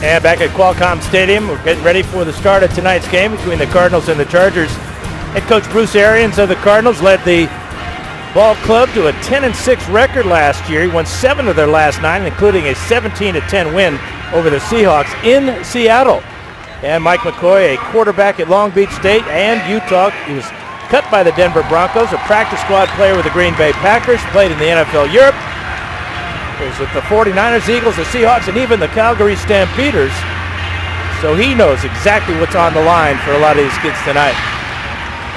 And back at Qualcomm Stadium, we're getting ready for the start of tonight's game between the Cardinals and the Chargers. Head coach Bruce Arians of the Cardinals led the ball club to a 10-6 record last year. He won 7 of their last 9, including a 17-10 win over the Seahawks in Seattle. And Mike McCoy, a quarterback at Long Beach State and Utah. He was cut by the Denver Broncos, a practice squad player with the Green Bay Packers, played in the NFL Europe. He was with the 49ers, Eagles, the Seahawks, and even the Calgary Stampeders. So he knows exactly what's on the line for a lot of these kids tonight.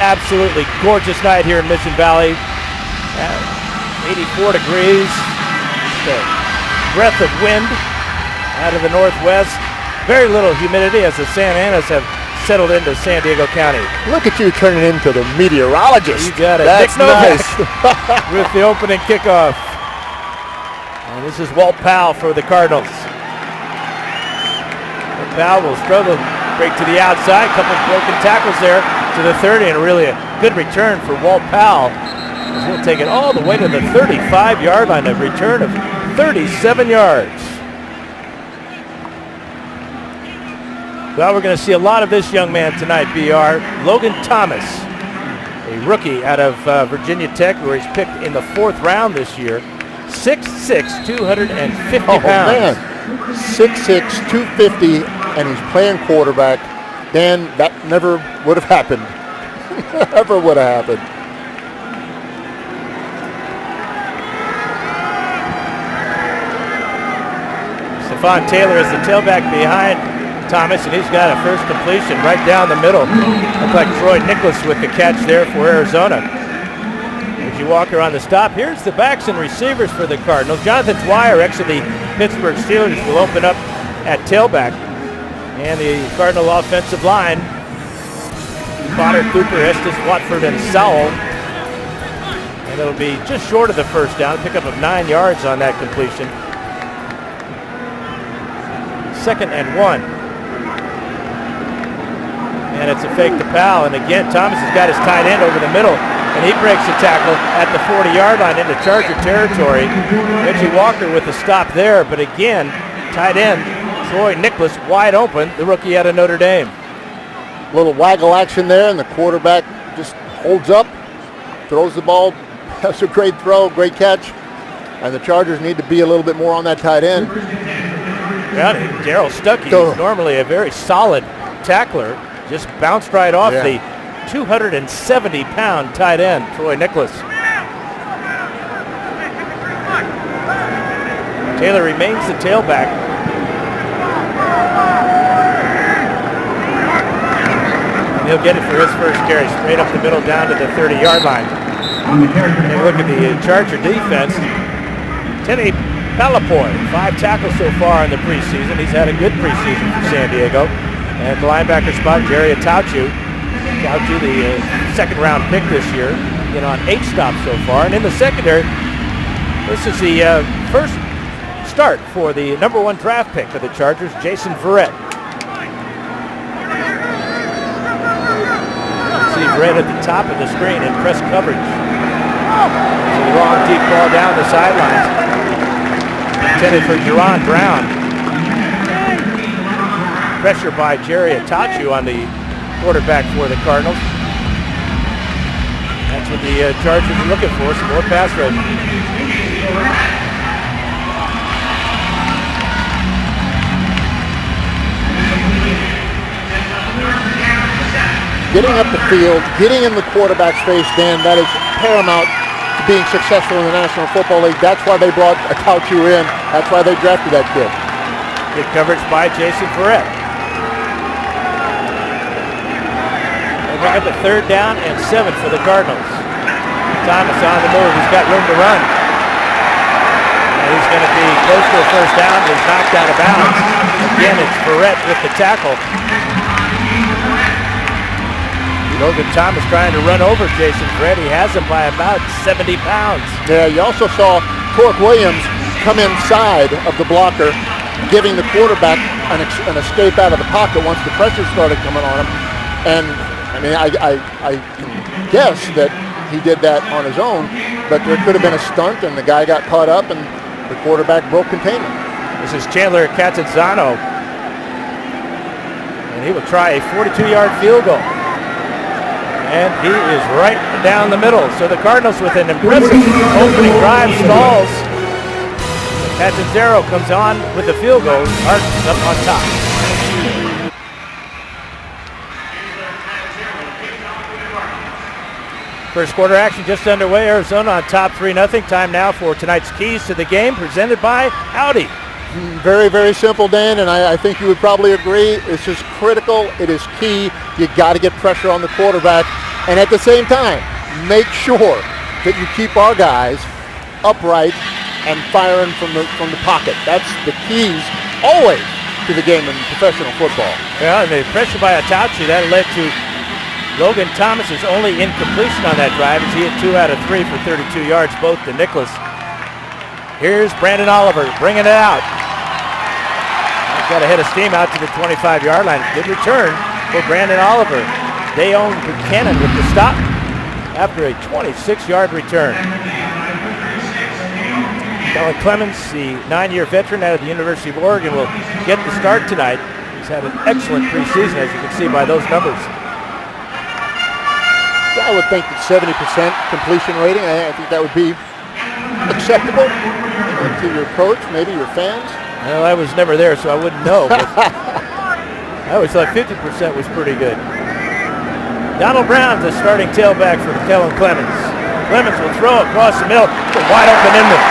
Absolutely gorgeous night here in Mission Valley. 84 degrees. The breath of wind out of the northwest. Very little humidity as the Santa Anas have settled into San Diego County. Look at you turning into the meteorologist. You got it. That's nice. With the opening kickoff. And this is Walt Powell for the Cardinals. Walt Powell will struggle, break to the outside, couple of broken tackles there to the 30, and really a good return for Walt Powell. He'll take it all the way to the 35-yard line, a return of 37 yards. Well, we're going to see a lot of this young man tonight, BR. Logan Thomas, a rookie out of Virginia Tech, where he's picked in the 4th round this year. 6'6", 250 pounds. Man. 6'6", 250, and he's playing quarterback. Dan, that never would have happened. Never would have happened. Stephon Taylor is the tailback behind Thomas, and he's got a first completion right down the middle. Looks like Troy Nicholas with the catch there for Arizona. Reggie Walker on the stop. Here's the backs and receivers for the Cardinals. Jonathan Dwyer, ex of the Pittsburgh Steelers, will open up at tailback. And the Cardinal offensive line, Potter, Cooper, Estes, Watford, and Sowell. And it'll be just short of the first down. Pickup of 9 yards on that completion. 2nd and 1. And it's a fake to Powell. And again, Thomas has got his tight end over the middle. And he breaks a tackle at the 40-yard line into Charger territory. Reggie Walker with the stop there. But again, tight end Troy Nicholas wide open, the rookie out of Notre Dame. Little waggle action there, and the quarterback just holds up, throws the ball. That's a great throw, great catch. And the Chargers need to be a little bit more on that tight end. Well, Darryl Stuckey, who's normally a very solid tackler, just bounced right off the 270-pound tight end, Troy Nicholas. Taylor remains the tailback. And he'll get it for his first carry, straight up the middle down to the 30-yard line. And look at the Charger defense. Teddy Palapoy, 5 tackles so far in the preseason. He's had a good preseason for San Diego. And the linebacker spot, Jerry Atauchu. Atauchu, the 2nd-round pick this year, on 8 stops so far. And in the secondary, this is the first start for the number 1 draft pick of the Chargers, Jason Verrett. See Verrett at the top of the screen in press coverage. So the long deep ball down the sidelines. Intended for Jerron Brown. Pressure by Jerry Atauchu on the quarterback for the Cardinals. That's what the Chargers are looking for, some more pass rush. Getting up the field, getting in the quarterback's face, Dan, that is paramount to being successful in the National Football League. That's why they brought Atauchu in. That's why they drafted that kid. Good coverage by Jason Verrett. Bring up a 3rd down and 7 for the Cardinals. Thomas on the move. He's got room to run. And he's going to be close to a first down. He's knocked out of bounds. Again, it's Verrett with the tackle. Logan Thomas trying to run over Jason Verrett. He has him by about 70 pounds. Yeah, you also saw Torque Williams come inside of the blocker, giving the quarterback an escape out of the pocket once the pressure started coming on him. And I mean, I can guess that he did that on his own, but there could have been a stunt, and the guy got caught up, and the quarterback broke containment. This is Chandler Catanzano And he will try a 42-yard field goal. And he is right down the middle. So the Cardinals with an impressive opening drive stalls. Catanzaro comes on with the field goal. Hart up on top. First quarter action just underway. Arizona on top 3-0. Time now for tonight's keys to the game presented by Audi. Very, very simple, Dan, and I think you would probably agree. It's just critical. It is key. You got to get pressure on the quarterback, and at the same time, make sure that you keep our guys upright and firing from the pocket. That's the keys always to the game in professional football. Yeah, and the pressure by Atauchi, that led to Logan Thomas's only incompletion on that drive as he hit 2 out of 3 for 32 yards, both to Nicholas. Here's Brandon Oliver bringing it out. Got a head of steam out to the 25-yard line. Good return for Brandon Oliver. Dayon Buchanan with the stop after a 26-yard return. Kellen Clemens, the 9-year veteran out of the University of Oregon, will get the start tonight. He's had an excellent preseason, as you can see by those numbers. Yeah, I would think that 70% completion rating, I think that would be acceptable to your coach, maybe your fans. Well, I was never there, so I wouldn't know. But I always thought 50% was pretty good. Donald Brown, the starting tailback for Kellen Clemens. Clemens will throw across the middle to wide open Inman.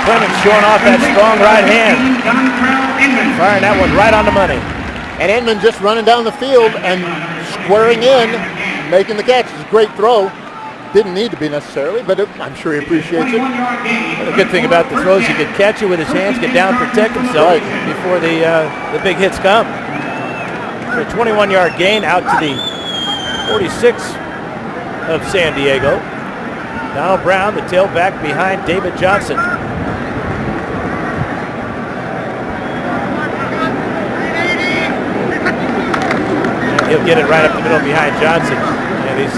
Clemens showing off that strong right hand. Firing that one right on the money. And Inman just running down the field and squaring in, making the catch. It's a great throw. Didn't need to be necessarily, but I'm sure he appreciates it. The good thing about the throws, he can catch it with his hands, get down, protect himself before the big hits come. So a 21-yard gain out to the 46 of San Diego. Donald Brown, the tailback behind David Johnson. And he'll get it right up the middle behind Johnson. And he's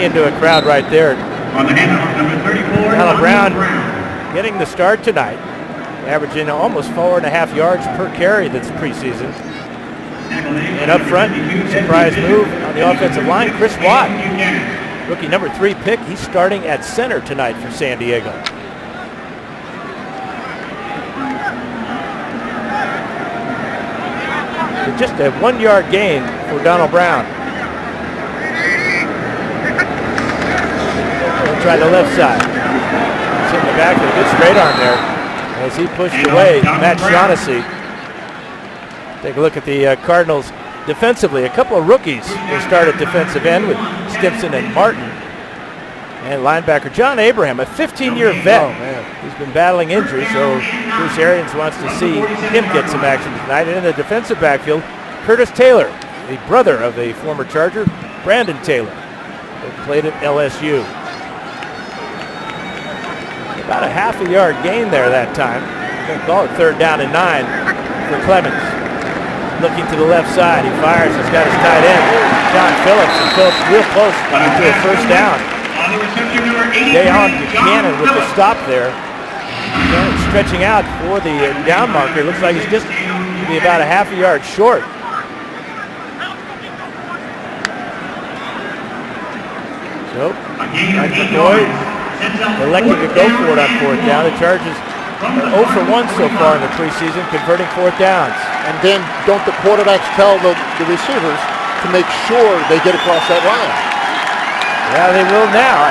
into a crowd right there. On the handoff, number 34. Donald Brown getting the start tonight, averaging almost 4.5 yards per carry this preseason. And up front, surprise move on the offensive line, Chris Watt, rookie number 3 pick. He's starting at center tonight for San Diego. So just a 1-yard gain for Donald Brown. Try the left side. He's hitting the back with a good straight arm there as he pushed away Matt Shaughnessy. Take a look at the Cardinals defensively. A couple of rookies will start at defensive end with Stimson and Martin. And linebacker John Abraham, a 15-year vet. Oh, man. He's been battling injury, so Bruce Arians wants to see him get some action tonight. And in the defensive backfield, Curtis Taylor, the brother of a former Charger, Brandon Taylor, who played at LSU. About a half-a-yard gain there that time. We're going to call it 3rd down and 9 for Clemens. Looking to the left side. He fires. He's got his tight end, John Phillips. And Phillips real close to a first down. Dayon Buchanan with the stop there. Stretching out for the down marker. Looks like he's just be about a half a yard short. So, Mike McCoy elected to go for it on 4th down. The Chargers are 0 for 1 so far in the preseason, converting 4th downs. And then don't the quarterbacks tell the receivers to make sure they get across that line? Yeah, they will now.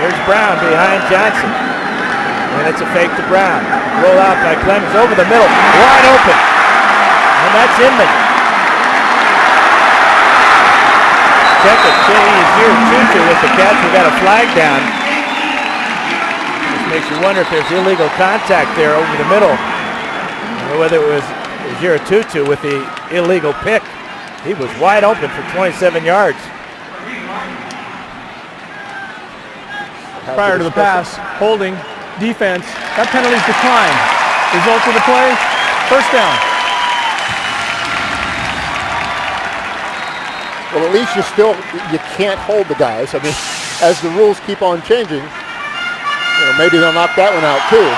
There's Brown behind Johnson. And it's a fake to Brown. Roll out by Clemens over the middle. Wide open. And that's Inman. Check it. Tutu with the catch. We got a flag down. Just makes you wonder if there's illegal contact there over the middle. Or whether it was Tutu with the illegal pick. He was wide open for 27 yards. Prior to the pass, holding, defense, that penalty's declined. Result of the play, 1st down. Well, at least you can't hold the guys. I mean, as the rules keep on changing, maybe they'll knock that one out too.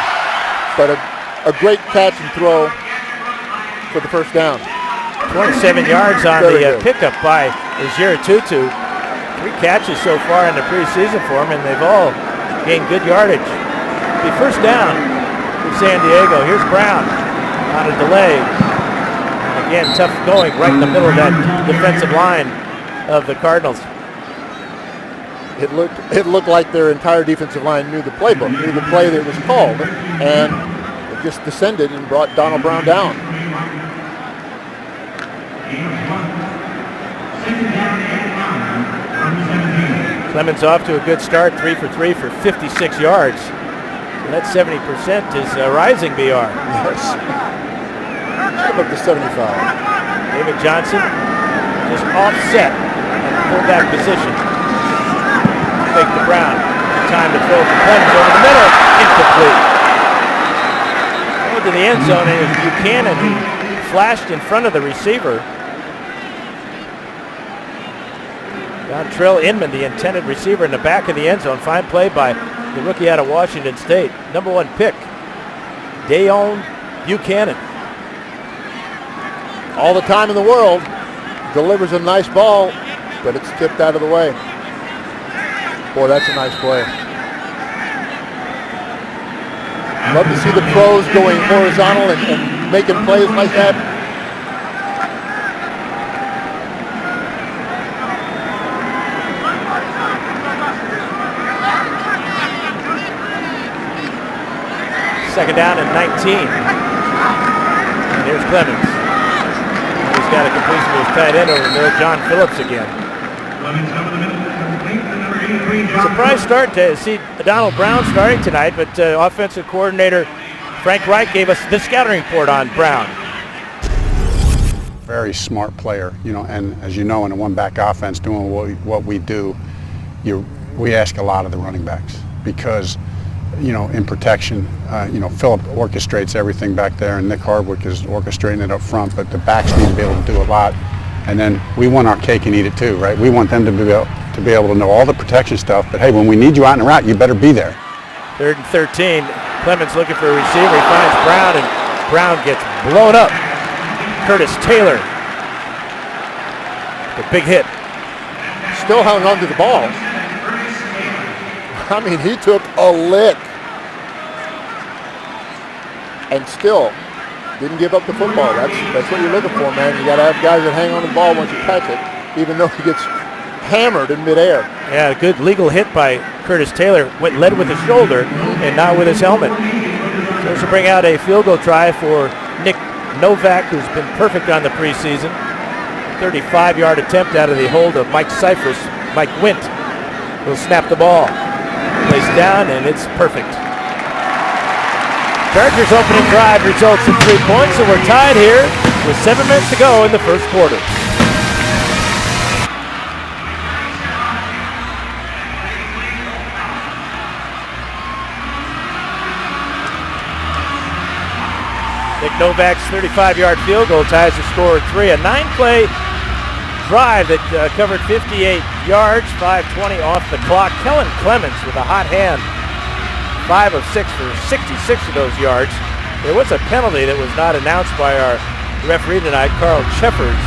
But a great catch and throw for the first down. 27 yards on Very the good. pickup by Ejiro Tutu. 3 catches so far in the preseason for him, and they've all gained good yardage. The first down for San Diego. Here's Brown on a delay. Again, tough going right in the middle of that defensive line of the Cardinals. It looked like their entire defensive line knew the playbook, knew the play that was called, and it just descended and brought Donald Brown down. Clemens off to a good start, 3 for 3 for 56 yards. So that 70% is rising, BR. Yes. Up to 75. David Johnson just offset in the fullback position. Fake to Brown. Time to throw for Clemens over the middle. Incomplete. Over to the end zone, and it was Buchanan who flashed in front of the receiver. Dontrell Inman, the intended receiver, in the back of the end zone. Fine play by the rookie out of Washington State. Number 1 pick, Dayon Buchanan. All the time in the world, delivers a nice ball, but it's tipped out of the way. Boy, that's a nice play. Love to see the pros going horizontal and making plays like that. Second down and 19. And here's Clemens. He's got a completion to his tight end over there, John Phillips again. Surprise start to see Donald Brown starting tonight, but offensive coordinator Frank Reich gave us the scouting report on Brown. Very smart player, you know, and as you know, in a one-back offense, doing what we do, we ask a lot of the running backs because, you know, in protection, you know, Phillip orchestrates everything back there, and Nick Hardwick is orchestrating it up front, but the backs need to be able to do a lot. And then we want our cake and eat it too, right? We want them to be able to know all the protection stuff, but hey, when we need you out in the route, you better be there. 3rd and 13. Clemens looking for a receiver. He finds Brown, and Brown gets blown up. Curtis Taylor. The big hit. Still hung on to the ball. I mean, he took a lick. And still didn't give up the football. That's what you're looking for, man. You got to have guys that hang on the ball once you catch it, even though he gets hammered in midair. Yeah, a good legal hit by Curtis Taylor. Led with his shoulder and not with his helmet. So this will bring out a field goal try for Nick Novak, who's been perfect on the preseason. 35-yard attempt out of the hold of Mike Cyphers. Mike Wint will snap the ball. Placed down, and it's perfect. Chargers opening drive results in 3 points, and we're tied here with 7 minutes to go in the first quarter. Nick Novak's 35-yard field goal ties the score at 3. A 9-play drive that covered 58 yards, 5:20 off the clock. Kellen Clemens with a hot hand. 5 of 6 for 66 of those yards. There was a penalty that was not announced by our referee tonight, Carl Shepherds.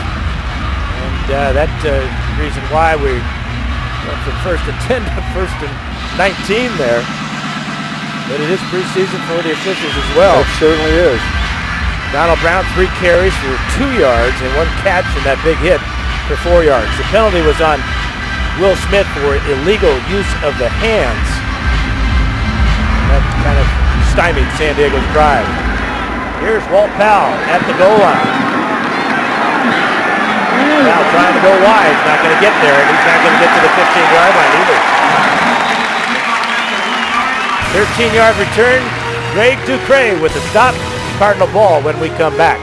And that's the reason why we went from 1st and 10 to 1st and 19 there. But it is preseason for the officials as well. It certainly is. Donald Brown, 3 carries for 2 yards and 1 catch in that big hit for 4 yards. The penalty was on Will Smith for illegal use of the hands. That kind of stymied San Diego's drive. Here's Walt Powell at the goal line. Powell trying to go wide. He's not going to get there, and he's not going to get to the 15-yard line either. 13-yard return. Greg Ducre with a stop. Cardinal ball when we come back.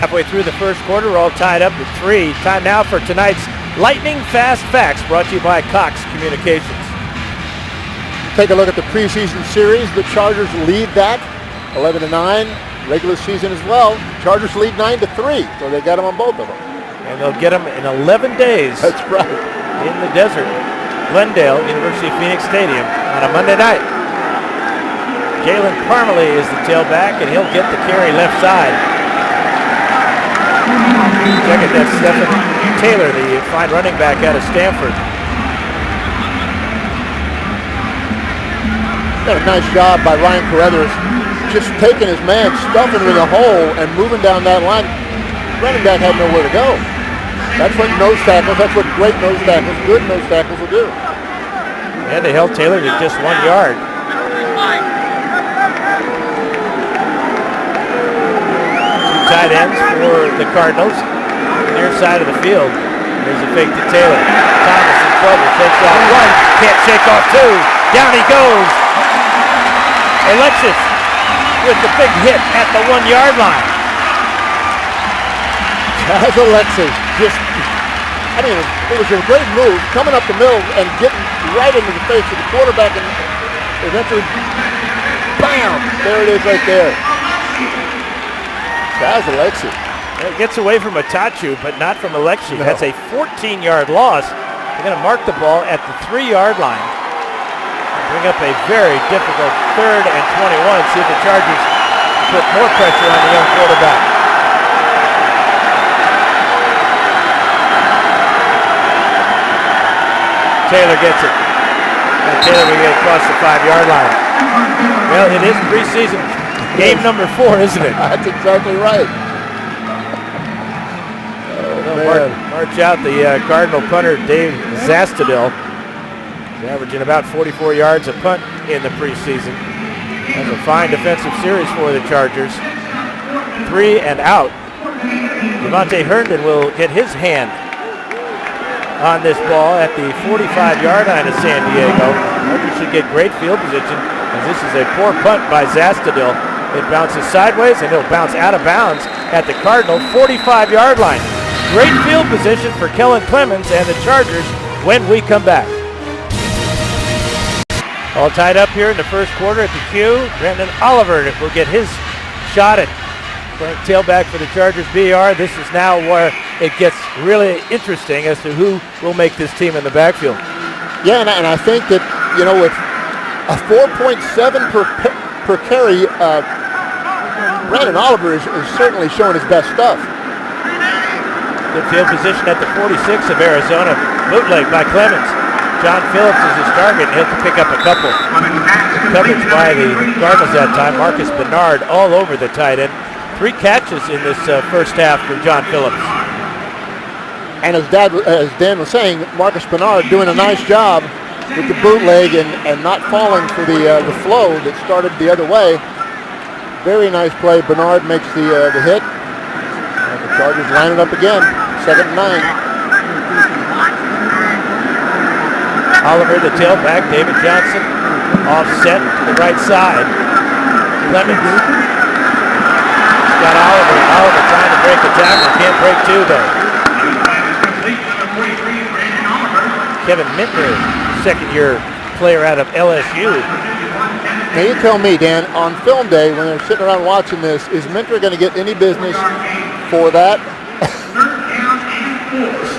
Halfway through the first quarter, we're all tied up at 3. Time now for tonight's Lightning Fast Facts, brought to you by Cox Communications. Take a look at the preseason series. The Chargers lead that 11-9. Regular season as well. Chargers lead 9-3, so they got them on both of them. And they'll get them in 11 days. That's right. In the desert. Glendale, University of Phoenix Stadium on a Monday night. Jalen Parmalee is the tailback, and he'll get the carry left side. Check it, that's Stephen Taylor, the fine running back out of Stanford. Done a nice job by Ryan Carruthers, just taking his man, stuffing him in the hole, and moving down that line. Running back had nowhere to go. That's what nose tackles, that's what great nose tackles, good nose tackles will do. And they held Taylor to just 1 yard. Two tight ends for the Cardinals. Near side of the field. There's a fake to Taylor. Thomas in trouble, takes off one, can't shake off two. Down he goes. Alexis with the big hit at the 1 yard line. As Alexis just, it was a great move, coming up the middle and getting right into the face of the quarterback, and eventually, bam, there it is right there. That's Alexis. It gets away from Atachu, but not from Alexis. No. That's a 14-yard loss. They're going to mark the ball at the 3-yard line. Bring up a very difficult 3rd and 21. See if the Chargers put more pressure on the young quarterback. Taylor gets it. And Taylor will get across the 5-yard line. Well, it is preseason game number 4, isn't it? That's exactly right. March out the Cardinal punter, Dave Zastadil. He's averaging about 44 yards a punt in the preseason. That's a fine defensive series for the Chargers. 3 and out. Devontae Herndon will get his hand on this ball at the 45-yard line of San Diego. Chargers should get great field position, as this is a poor punt by Zastadil. It bounces sideways, and it'll bounce out of bounds at the Cardinal 45-yard line. Great field position for Kellen Clemens and the Chargers when we come back. All tied up here in the first quarter at the Q. Brandon Oliver will get his shot at playing tailback for the Chargers BR. This is now where it gets really interesting as to who will make this team in the backfield. Yeah, and I think that, with a 4.7 per carry, Brandon Oliver is certainly showing his best stuff. Good field position at the 46 of Arizona. Bootleg by Clemens. John Phillips is his target, and he'll pick up a couple. Coverage by the Cardinals that time. Marcus Bernard all over the tight end. 3 catches in this first half for John Phillips. And as Dan was saying, Marcus Bernard doing a nice job with the bootleg and not falling for the flow that started the other way. Very nice play. Bernard makes the hit. And the Chargers line it up again. 2nd and 9. Oliver, the tailback. David Johnson offset to the right side. Clemens got Oliver. Oliver trying to break a tackle. Can't break 2 though. Kevin Mintner, second-year player out of LSU. Now you tell me, Dan, on film day when they're sitting around watching this, is Mintner going to get any business for that?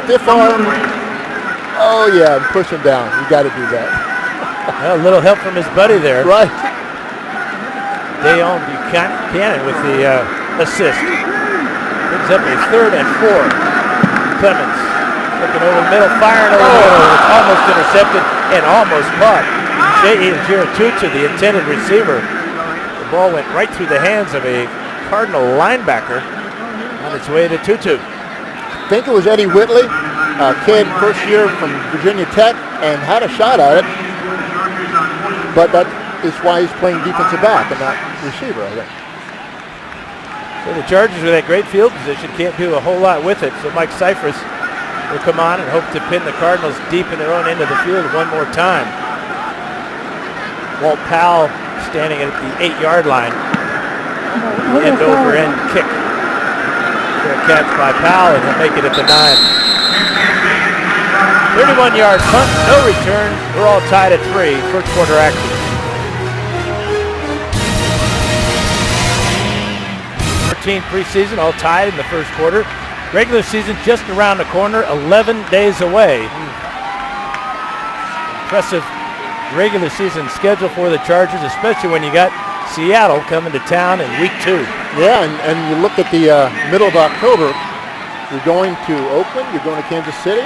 Stiff arm. Oh yeah, push him down. You got to do that. Well, a little help from his buddy there. Right. Dayon Buchanan with the assist. Brings up a 3rd and 4. Clemens looking over the middle, firing over the middle. It's almost intercepted and almost caught. J.E. Tutu, the intended receiver. The ball went right through the hands of a Cardinal linebacker on its way to Tutu. I think it was Eddie Whitley, a kid first year from Virginia Tech, and had a shot at it. But that is why he's playing defensive back and not receiver, I think. So the Chargers with that great field position can't do a whole lot with it. So Mike Cyphers will come on and hope to pin the Cardinals deep in their own end of the field one more time. Walt Powell standing at the 8-yard line. End over end kick. Fair catch by Powell, and he'll make it at the 9. 31-yard punt, no return. We're all tied at 3. First quarter action. 13th preseason, all tied in the first quarter. Regular season just around the corner, 11 days away. Impressive regular season schedule for the Chargers, especially when you got Seattle coming to town in week 2. Yeah, and you look at the middle of October, you're going to Oakland, you're going to Kansas City.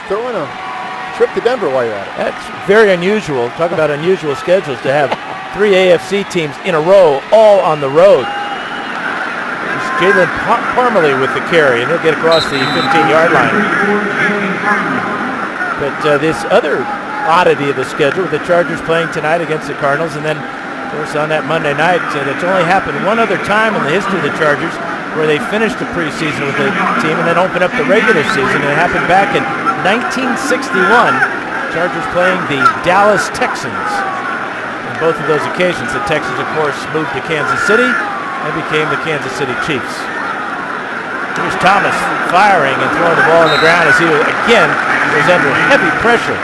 Throw in a trip to Denver while you're at it. That's very unusual. Talk about unusual schedules to have 3 AFC teams in a row all on the road. It's Jalen Parmalee with the carry, and he'll get across the 15-yard line. But this other oddity of the schedule, with the Chargers playing tonight against the Cardinals, and then, of course, on that Monday night, it's only happened one other time in the history of the Chargers where they finished the preseason with the team and then opened up the regular season. And it happened back in 1961, Chargers playing the Dallas Texans. On both of those occasions, the Texans, of course, moved to Kansas City and became the Kansas City Chiefs. Here's Thomas firing and throwing the ball on the ground as he, again, was under heavy pressure.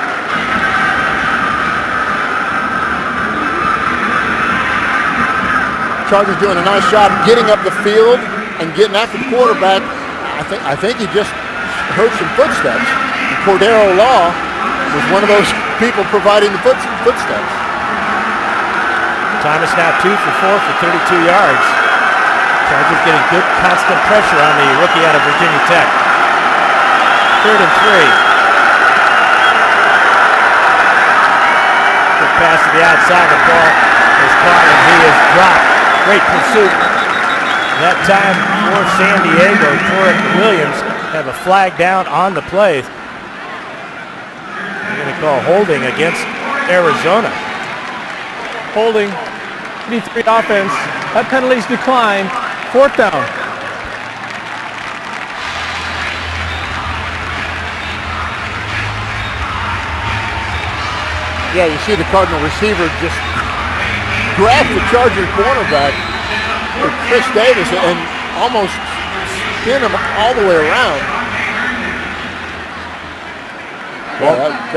Chargers doing a nice job getting up the field and getting after the quarterback. I think he just heard some footsteps. Cordero Law was one of those people providing the footsteps. Thomas now 2 for 4 for 32 yards. Chargers getting good constant pressure on the rookie out of Virginia Tech. 3rd and 3. Good pass to the outside. The ball is caught and he is dropped. Great pursuit. That time for San Diego. Torek Williams have a flag down on the play. They're going to call holding against Arizona. Holding, 3 offense. That penalty's declined. 4th down. Yeah, you see the Cardinal receiver just grab the Charger cornerback for Chris Davis and almost spin him all the way around. Well, that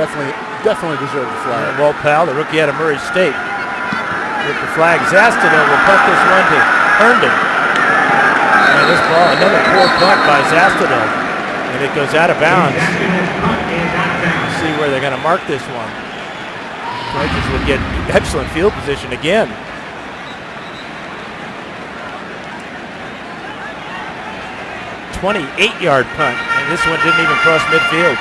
definitely deserved the flag. Walt Powell, the rookie out of Murray State, with the flag. Zastudil will punt this one to Herndon. And this ball, another poor punt by Zastudil, and it goes out of bounds. Let's see where they're going to mark this one. Chargers would get excellent field position again. A 28-yard punt, and this one didn't even cross midfield.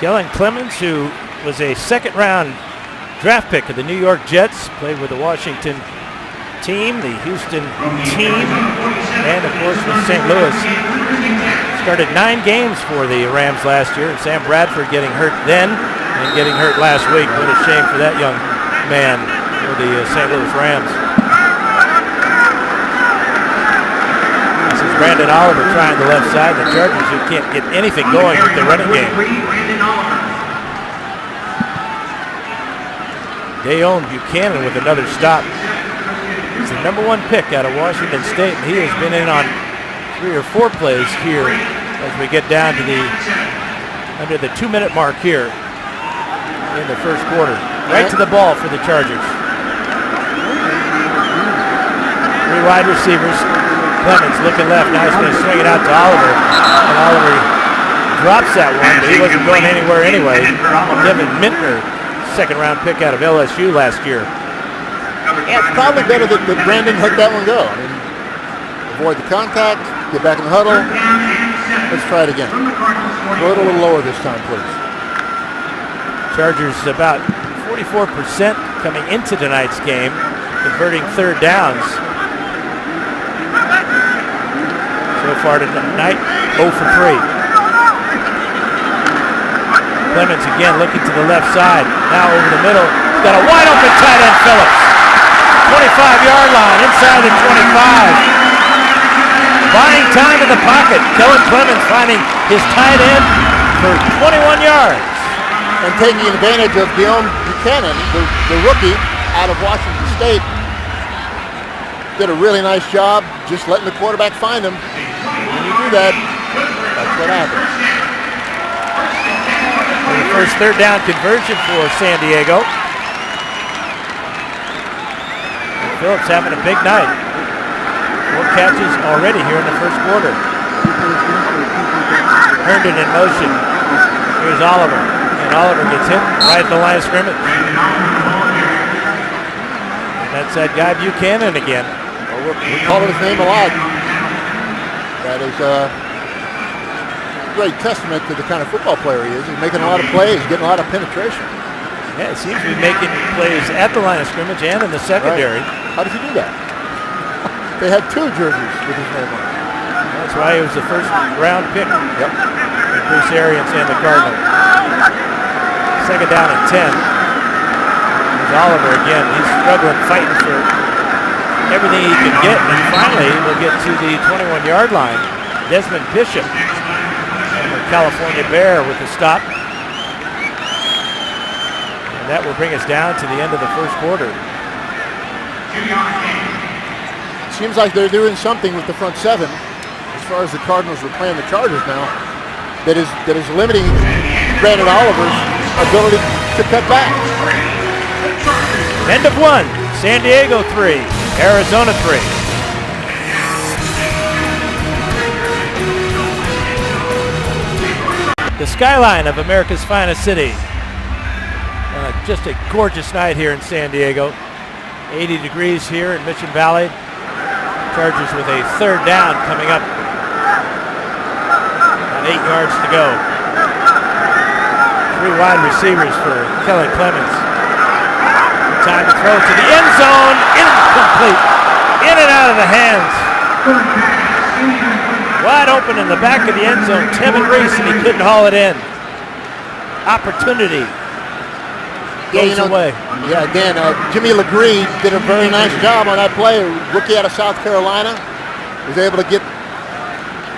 Kellen Clemens, who was a 2nd-round draft pick of the New York Jets, played with the Washington team, the Houston team, and of course with St. Louis. Started 9 games for the Rams last year, and Sam Bradford getting hurt then and getting hurt last week. What a shame for that young man for the St. Louis Rams. This is Brandon Oliver trying the left side. The Chargers, who can't get anything going with the running game. Dayon Buchanan with another stop. He's the #1 pick out of Washington State, and he has been in on 3 or 4 plays here as we get down to under the 2-minute mark here in the first quarter. Right to the ball for the Chargers. 3 wide receivers. Clemens looking left. Now he's going to swing it out to Oliver. And Oliver drops that one, but he wasn't going anywhere anyway. Devin Mintner, 2nd-round pick out of LSU last year. Yeah, it's probably better that Brandon let that one go. I mean, avoid the contact, get back in the huddle. Let's try it again. Throw it a little lower this time, please. Chargers about 44% coming into tonight's game, converting 3rd downs. So far tonight, 0 for 3. Clemens again looking to the left side. Now over the middle. He's got a wide open tight end, Phillips. 25-yard line, inside the 25. Buying time in the pocket. Kellen Clemens finding his tight end for 21 yards. And taking advantage of Dayon Buchanan, the rookie out of Washington State. Did a really nice job just letting the quarterback find him. When you do that, that's what happens. And the first 3rd down conversion for San Diego. And Phillips having a big night. 4 catches already here in the first quarter. Herndon in motion. Here's Oliver. Oliver gets hit right at the line of scrimmage. And that's that guy Buchanan again. Well, we call his name a lot. That is a great testament to the kind of football player he is. He's making a lot of plays, getting a lot of penetration. Yeah, it seems to be making plays at the line of scrimmage and in the secondary. Right. How does he do that? They had 2 jerseys with his name on it. That's why he was the first round pick. Yep. Bruce Arians and the Cardinals. Second down and 10. There's Oliver again. He's struggling, fighting for everything he can get. And finally, we'll get to the 21-yard line. Desmond Bishop, the California Bear, with the stop. And that will bring us down to the end of the first quarter. Seems like they're doing something with the front 7 as far as the Cardinals were playing the Chargers now that is limiting Brandon Oliver's ability to cut back. End of 1. San Diego 3. Arizona 3. The skyline of America's finest city. Just a gorgeous night here in San Diego. 80 degrees here in Mission Valley. Chargers with a third down coming up. About 8 yards to go. 3 wide receivers for Kelly Clemens. Time to throw to the end zone. Incomplete. In and out of the hands. Wide open in the back of the end zone. Tevin Reese, and he couldn't haul it in. Opportunity. Goes away. Yeah, again, Jimmy LeGree did a very nice job on that play. A rookie out of South Carolina was able to get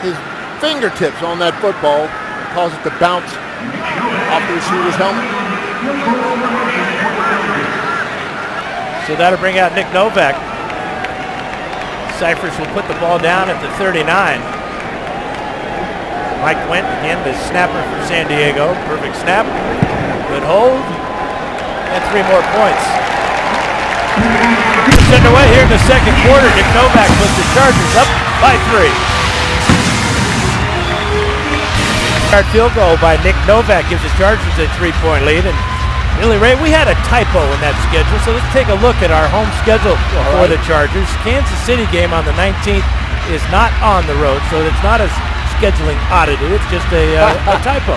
his fingertips on that football and cause it to bounce off the receiver's helmet. So that'll bring out Nick Novak. Cyphers will put the ball down at the 39. Mike Went again, the snapper for San Diego. Perfect snap. Good hold. And 3 more points. It's underway here in the second quarter. Nick Novak puts the Chargers up by 3. Yard field goal by Nick Novak gives the Chargers a 3-point lead. And really, Ray, we had a typo in that schedule, so let's take a look at our home schedule for the Chargers. Kansas City game on the 19th is not on the road, so it's not a scheduling oddity. It's just a typo.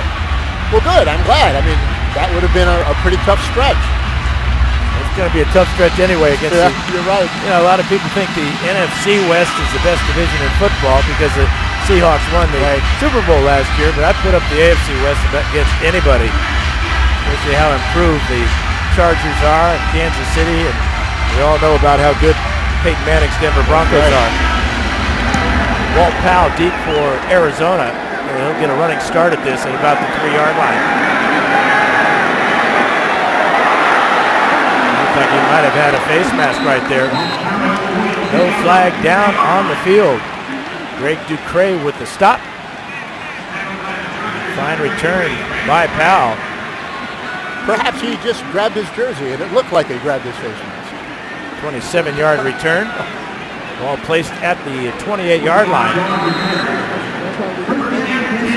Well, good. I'm glad. I mean, that would have been a pretty tough stretch. It's going to be a tough stretch anyway against you're right. You know, a lot of people think the NFC West is the best division in football because the Seahawks won the Super Bowl last year, but I put up the AFC West against anybody. Especially how improved the Chargers are in Kansas City, and we all know about how good Peyton Manning's Denver Broncos are. Walt Powell deep for Arizona, and he'll get a running start at this at about the 3-yard line. Looks like he might have had a face mask right there. No flag down on the field. Greg Ducre with the stop. Fine return by Powell. Perhaps he just grabbed his jersey, and it looked like he grabbed his face mask. 27-yard return. Ball placed at the 28-yard line.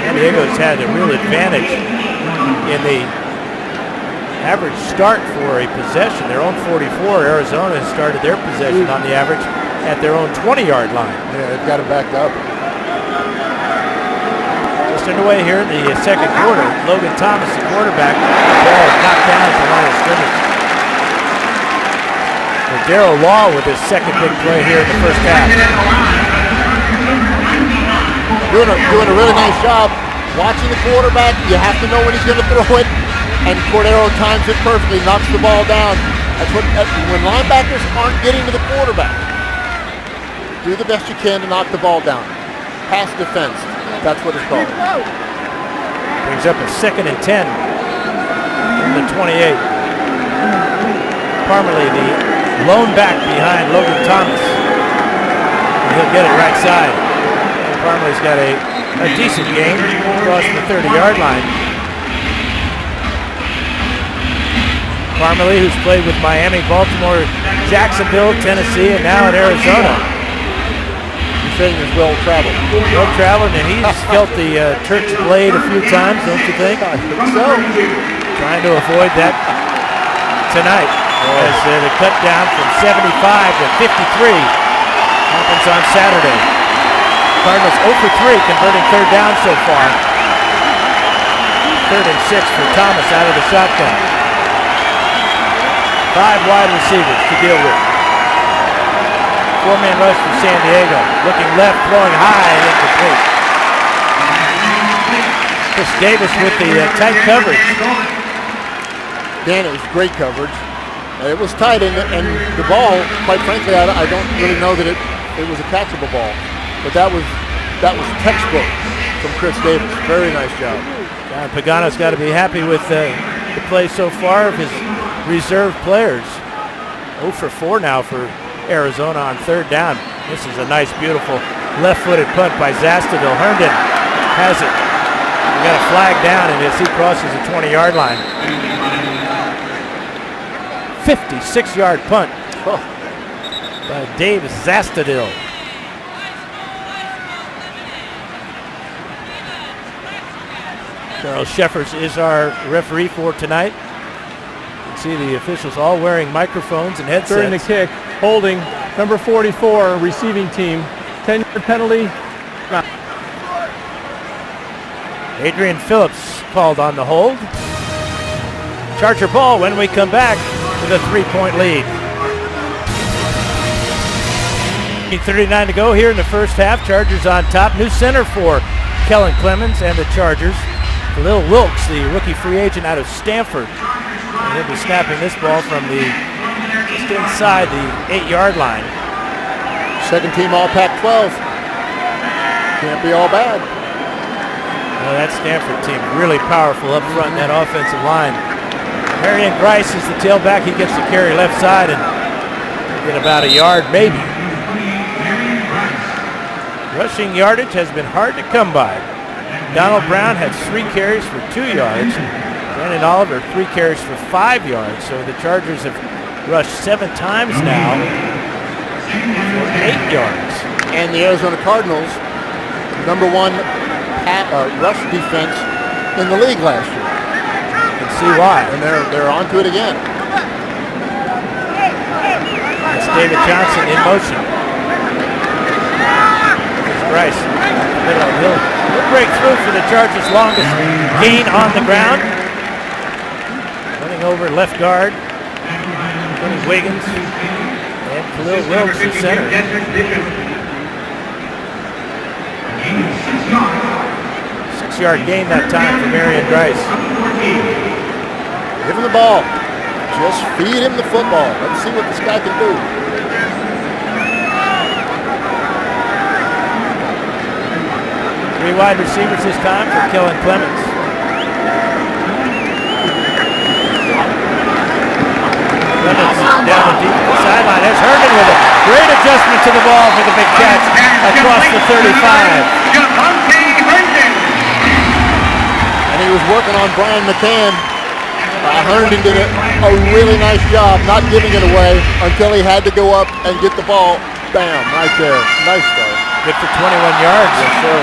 San Diego's had a real advantage in the average start for a possession. Their own 44. Arizona has started their possession on the average at their own 20-yard line. Yeah, they've got it backed up. Just underway here in the second quarter. Logan Thomas, the quarterback, ball knocked down at the line of scrimmage. So Darrell Law with his second big play here in the first half. Doing a really nice job watching the quarterback. You have to know when he's going to throw it, and Cordero times it perfectly, knocks the ball down. That's when linebackers aren't getting to the quarterback. Do the best you can to knock the ball down. Pass defense. That's what it's called. Brings up a 2nd and 10 from the 28. Parmalee, the lone back behind Logan Thomas. And he'll get it right side. Parmalee's got a decent game across the 30-yard line. Parmalee, who's played with Miami, Baltimore, Jacksonville, Tennessee, and now in Arizona. Saying is well-traveled. Well-traveled, and he's felt the Turk's blade a few times, don't you think? I think so. trying to avoid that tonight. As the cut down from 75 to 53 happens on Saturday. Cardinals 0 for 3 converting third down so far. 3rd and 6 for Thomas out of the shotgun. 5 wide receivers to deal with. 4-man rush for San Diego. Looking left, throwing high and incomplete. Chris Davis with the tight coverage. Dan, it was great coverage. It was tight, and the ball, quite frankly, I don't really know that it was a catchable ball. But that was textbook from Chris Davis. Very nice job. John Pagano's got to be happy with the play so far of his reserve players. 0 for 4 now for Arizona on third down. This is a nice, beautiful left-footed punt by Zastudil. Herndon has it. We got a flag down, and as he crosses the 20-yard line. 56-yard punt by Dave Zastudil. Charles Sheffers is our referee for tonight. You can see the officials all wearing microphones and headsets. During the kick, holding number 44, receiving team, 10-yard penalty. Adrian Phillips called on the hold. Charger ball when we come back with a 3-point lead. 39 to go here in the first half. Chargers on top. New center for Kellen Clemens and the Chargers. Khalil Wilkes, the rookie free agent out of Stanford. And he'll be snapping this ball from just inside the 8-yard line. Second team all Pac-12. Can't be all bad. Well, that Stanford team really powerful up front in that offensive line. Marion Grice is the tailback. He gets the carry left side and get about a yard maybe. Rushing yardage has been hard to come by. Donald Brown had 3 carries for 2 yards. Brandon Oliver 3 carries for 5 yards. So the Chargers have rushed 7 times now for 8 yards. And the Arizona Cardinals, #1 rush defense in the league last year. See why. And they're onto it again. That's David Johnson in motion. Here's Grice. He'll break through for the Chargers' longest gain on the ground. Running over left guard. Kenny Wiggins. And Khalil Wilkes the center. 6-yard gain that time for Marion Grice. Give him the ball. Just feed him the football. Let's see what this guy can do. Three wide receivers this time for Kellen Clemens. Clemens down the deep sideline. There's Herndon with a great adjustment to the ball for the big catch across the 35. And he was working on Brian McCann. Herndon did a really nice job not giving it away until he had to go up and get the ball. Bam, right there. Nice start. Good for 21 yards. Yes, sir.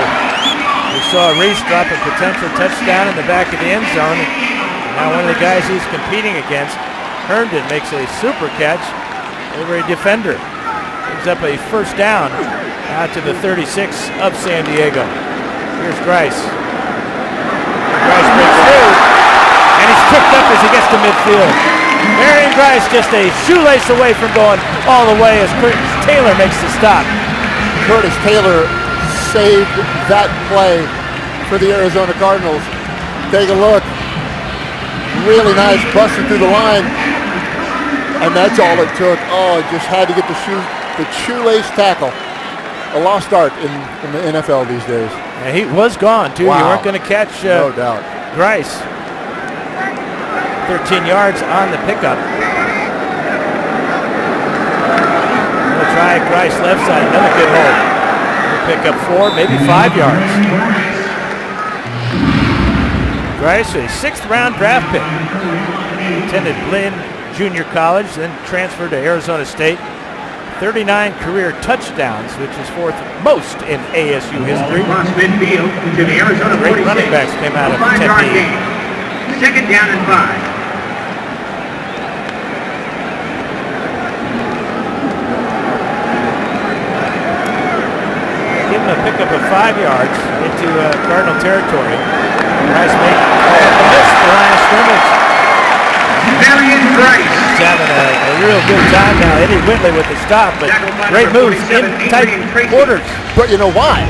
We saw Reese drop a potential touchdown in the back of the end zone. Now one of the guys he's competing against, Herndon, makes a super catch over a defender. Gives up a first down out to the 36 of San Diego. Here's Grice. Grice breaks through, and he's tripped up as he gets to midfield. Marion Grice just a shoelace away from going all the way as Curtis Taylor makes the stop. Curtis Taylor saved that play for the Arizona Cardinals. Take a look. Really nice busting through the line. And that's all it took. Oh, it just had to get the shoelace tackle. A lost art in the NFL these days. And he was gone, too. Wow. You weren't going to catch no doubt. Grice. 13 yards on the pickup. We'll try Grice left side. Another good hold. We'll pick up 4, maybe 5 yards. Grice, a 6th-round draft pick. Attended Blinn Junior College, then transferred to Arizona State. 39 career touchdowns, which is 4th most in ASU history. Across midfield to the Arizona Great 46. running backs came out of A 5-yard Tempe. gain. second down and 5. Give him a pickup of 5 yards into Cardinal territory. Rice made a miss the line of scrimmage. Marion Price. He's having a real good time now. Eddie Whitley with the stop, but great moves in tight quarters. But you know why?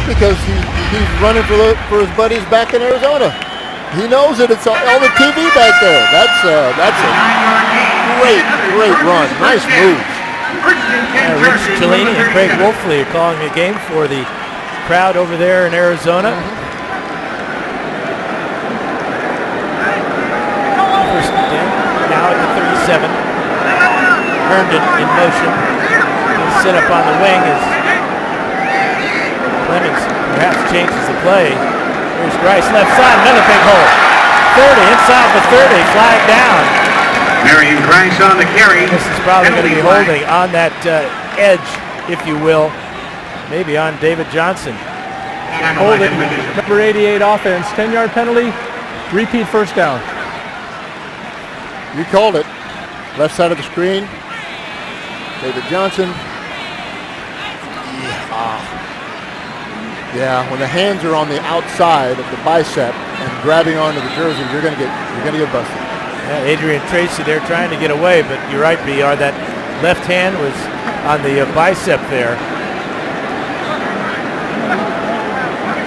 Because he's running for his buddies back in Arizona. He knows it. It's all the TV back there. That's a great run. Nice move. Rich Cellini and Craig Wolfley are calling a game for the crowd over there in Arizona. First down, now at the 37. Herndon in motion. He'll sit up on the wing as Clemens perhaps changes the play. Here's Grice left side, another big hole. 30, inside the 30, flag down. Marion Grice on the carry. This is probably going to be holding on that edge, if you will, maybe on David Johnson. Holding, number 88 offense, 10-yard penalty, repeat first down. You called it. Left side of the screen. David Johnson. Yeah, when the hands are on the outside of the bicep and grabbing onto the jersey, you're gonna get busted. Yeah, Adrian Tracy there trying to get away, but you're right, BR. That left hand was on the bicep there.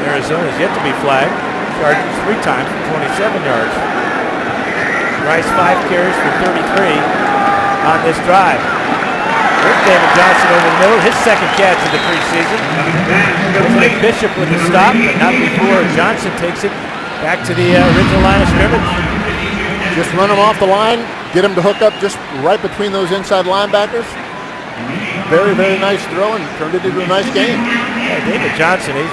Arizona's yet to be flagged. Charged 3 times for 27 yards. Rice 5 carries for 33 on this drive. There's David Johnson over the middle, his second catch of the preseason. Bishop with the stop, but not before Johnson takes it back to the original line of scrimmage. Just run him off the line, get him to hook up just right between those inside linebackers. Very, very nice throw and turned it into a nice game. Yeah, David Johnson, he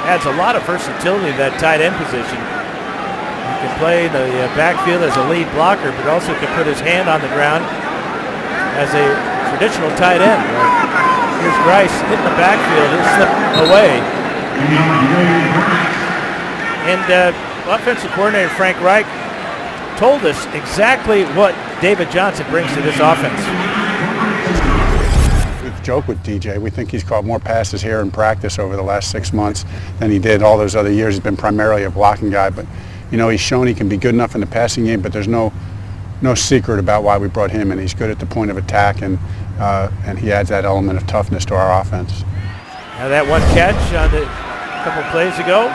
adds a lot of versatility to that tight end position. He can play the backfield as a lead blocker, but also can put his hand on the ground as a traditional tight end. Here's Grice hitting the backfield, he'll slip away. And offensive coordinator Frank Reich told us exactly what David Johnson brings to this offense. We joke with DJ. We think he's caught more passes here in practice over the last 6 months than he did all those other years. He's been primarily a blocking guy, but you know, he's shown he can be good enough in the passing game, but there's no secret about why we brought him in. He's good at the point of attack, and he adds that element of toughness to our offense. Now that one catch on the couple plays ago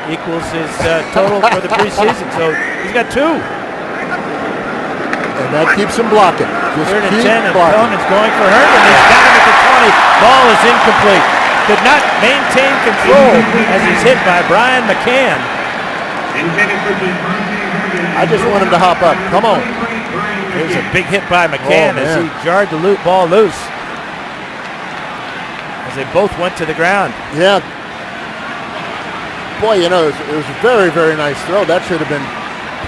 equals his total for the preseason, so he's got 2. And that keeps him blocking. Just 3rd and keep 10, and blocking. Coleman's going for Herndon. He's got him at the 20. Ball is incomplete. Could not maintain control as he's hit by Brian McCann. I just want him to hop up. Come on. There's a big hit by McCann as he jarred the ball loose. As they both went to the ground. Yeah. Boy, you know, it was a very, very nice throw. That should have been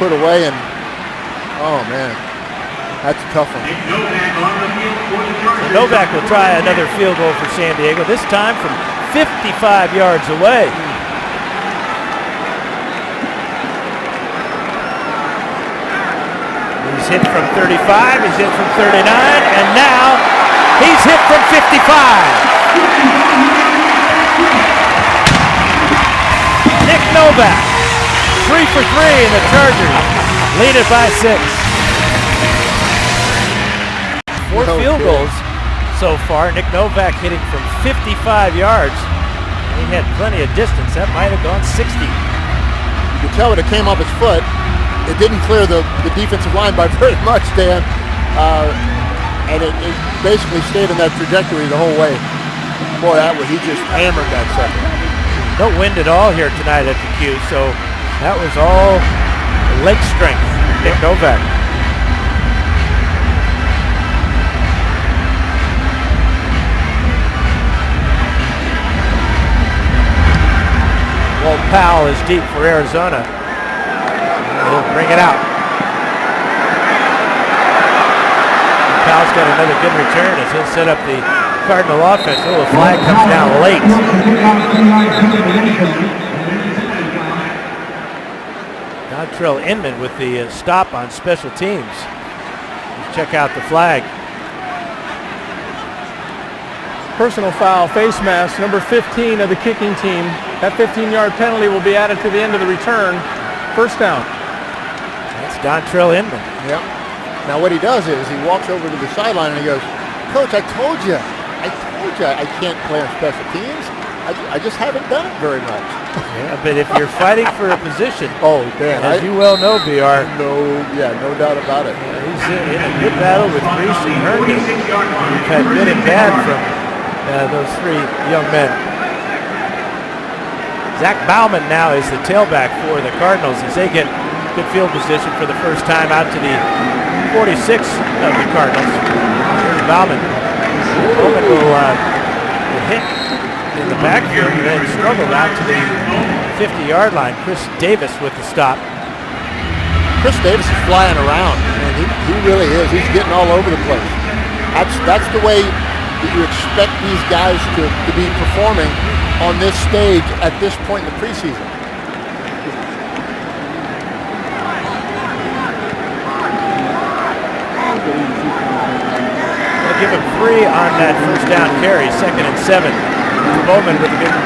put away, and oh man, that's a tough one. So Novak will try another field goal for San Diego, this time from 55 yards away. He's hit from 35, he's hit from 39, and now he's hit from 55. Nick Novak, 3 for 3, and the Chargers lead it by 6. 4 field goals so far. Nick Novak hitting from 55 yards. He had plenty of distance. That might have gone 60. You could tell when it came off his foot. It didn't clear the defensive line by very much, Dan. And it basically stayed in that trajectory the whole way. Boy, he just hammered that sucker. No wind at all here tonight at the Q, so that was all leg strength. Nick Novak. Walt Powell is deep for Arizona. He'll bring it out. Powell's got another good return as he'll set up the Cardinal offense. Oh, the flag comes down late. Now Dontrell Inman with the stop on special teams. Let's check out the flag. Personal foul, face mask, number 15 of the kicking team. That 15-yard penalty will be added to the end of the return. First down. That's Dontrell Inman. Yep. Now what he does is he walks over to the sideline and he goes, "Coach, I told you I can't play on special teams. I just haven't done it very much." Yeah, but if you're fighting for a position, Oh, Dan, as you well know, BR, no doubt about it. he's in a good battle with Reese and Herndon. We've had good and bad from those three young men. Zach Bauman now is the tailback for the Cardinals as they get good field position for the first time out to the 46 of the Cardinals. Here's Bauman. Bauman will hit in the backfield and then struggled out to the 50-yard line. Chris Davis with the stop. Chris Davis is flying around, and he really is. He's getting all over the place. That's the way that you expect these guys to be performing on this stage at this point in the preseason. They'll give him 3 on that first down carry, 2nd and 7. Bowman with a good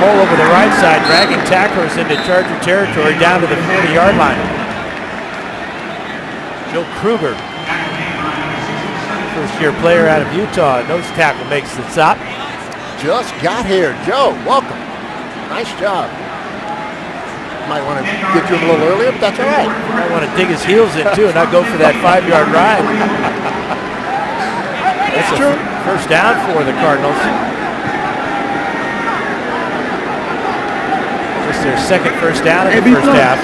hole over the right side, dragging tacklers into Charger territory down to the 40-yard line. Joe Kruger, first-year player out of Utah, nose tackle makes the stop. Just got here. Joe, welcome. Nice job. Might want to get to him a little earlier, but that's all right. Might want to dig his heels in, too, and not go for that 5-yard ride. That's true. First down for the Cardinals. Just their second first down in the first half.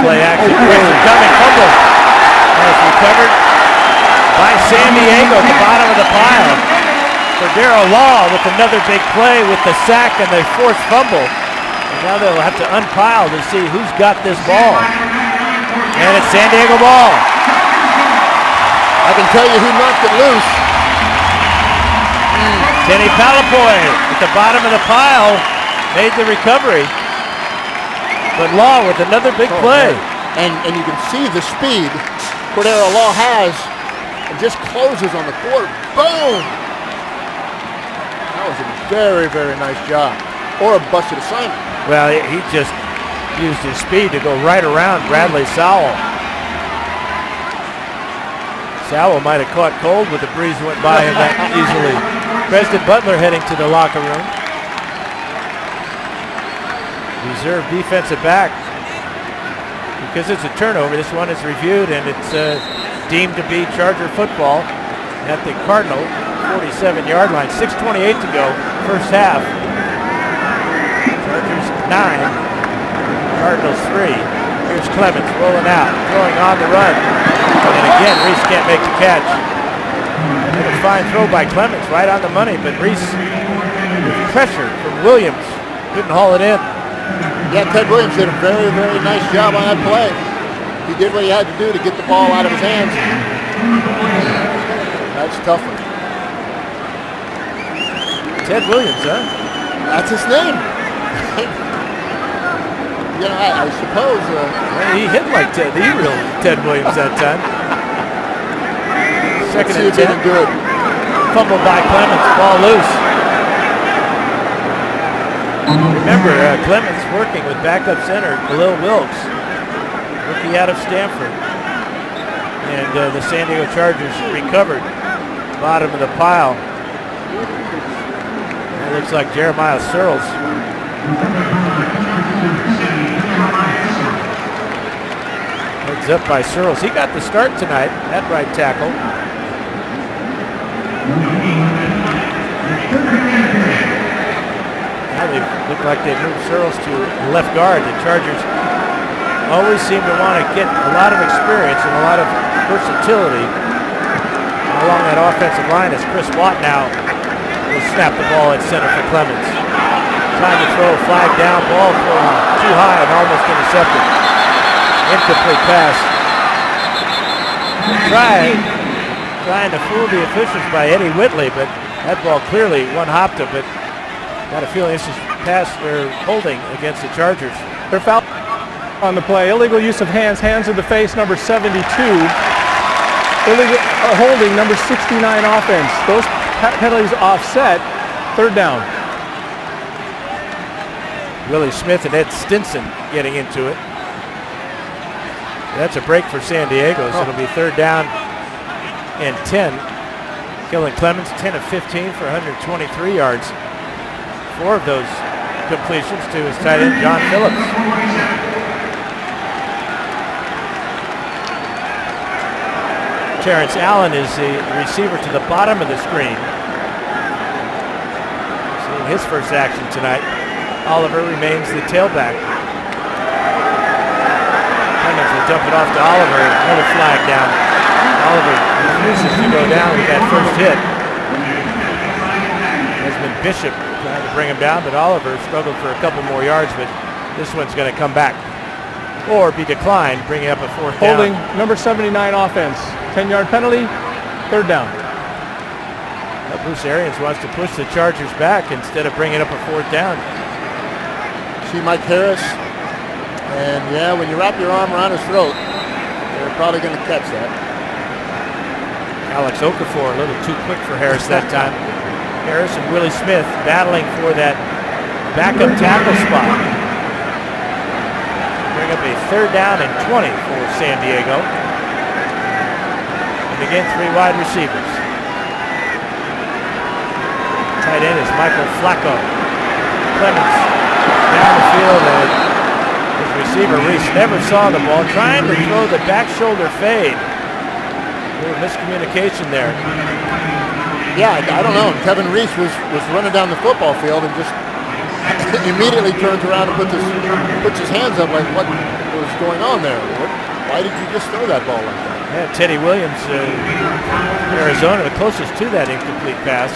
Play action. Coming, fumble. That's recovered by San Diego at the bottom of the pile. For Darrell Law with another big play with the sack and the forced fumble. And now they'll have to unpile to see who's got this ball. And it's San Diego ball. I can tell you who knocked it loose. Kenny Palapoy at the bottom of the pile made the recovery. But Law with another big play. And you can see the speed Cordero Law has and just closes on the quarter. Boom! That was a very, very nice job. Or a busted assignment. Well, he just used his speed to go right around Bradley Sowell. Sowell might have caught cold, but the breeze went by him that easily. Preston Butler heading to the locker room. Reserve defensive back. Because it's a turnover, this one is reviewed and it's deemed to be Charger football at the Cardinal 47-yard line. 6:28 to go, first half. Chargers 9, Cardinals 3. Here's Clemens rolling out, throwing on the run. And again, Reese can't make the catch. And a fine throw by Clemens, right on the money, but Reese with pressure from Williams couldn't haul it in. Yeah, Ted Williams did a very, very nice job on that play. He did what he had to do to get the ball out of his hands. That's tough. Ted Williams, huh? That's his name. You know, I suppose. He hit like Ted, the real Ted Williams that time. Second and 10. Do it. Fumbled by Clemens, ball loose. Remember, Clemens working with backup center Khalil Wilkes, rookie out of Stanford. And the San Diego Chargers recovered, bottom of the pile. It looks like Jeremiah Searles. Heads up by Searles. He got the start tonight at right tackle. Now they look like they moved Searles to left guard. The Chargers always seem to want to get a lot of experience and a lot of versatility along that offensive line as Chris Watt now will snap the ball at center for Clemens. Time to throw, flag down, ball thrown too high and almost intercepted. Incomplete pass. Trying to fool the officials by Eddie Whitley, but that ball clearly one-hopped him, but got a feeling this is pass or holding against the Chargers. They're foul on the play. Illegal use of hands to the face, number 72. Illegal holding, number 69 offense. Those penalties offset. Third down. Willie Smith and Ed Stinson getting into it. That's a break for San Diego, so it'll be third down and 10. Kellen Clemens, 10 of 15 for 123 yards. 4 of those completions to his tight end, John Phillips. Terrence Allen is the receiver to the bottom of the screen. Seeing his first action tonight. Oliver remains the tailback. Clemens will dump it off to Oliver. Another flag down. Oliver refuses to go down with that first hit. Desmond Bishop trying to bring him down, but Oliver struggled for a couple more yards, but this one's going to come back. Or be declined, bringing up a fourth down. Holding, number 79 offense. 10-yard penalty, third down. Bruce Arians wants to push the Chargers back instead of bringing up a fourth down. See Mike Harris, and yeah, when you wrap your arm around his throat, they're probably going to catch that. Alex Okafor a little too quick for Harris that time. Harris and Willie Smith battling for that backup tackle spot. Bring up a third down and 20 for San Diego. And again, 3 wide receivers. Tight end is Michael Flacco. Clemens down the field, and his receiver Reese never saw the ball, trying to throw the back shoulder fade. A little miscommunication there. Yeah, I don't know. Kevin Reese was running down the football field and just immediately turns around and puts his hands up like, what was going on there? Why did you just throw that ball like that? Yeah, Teddy Williams, Arizona, the closest to that incomplete pass.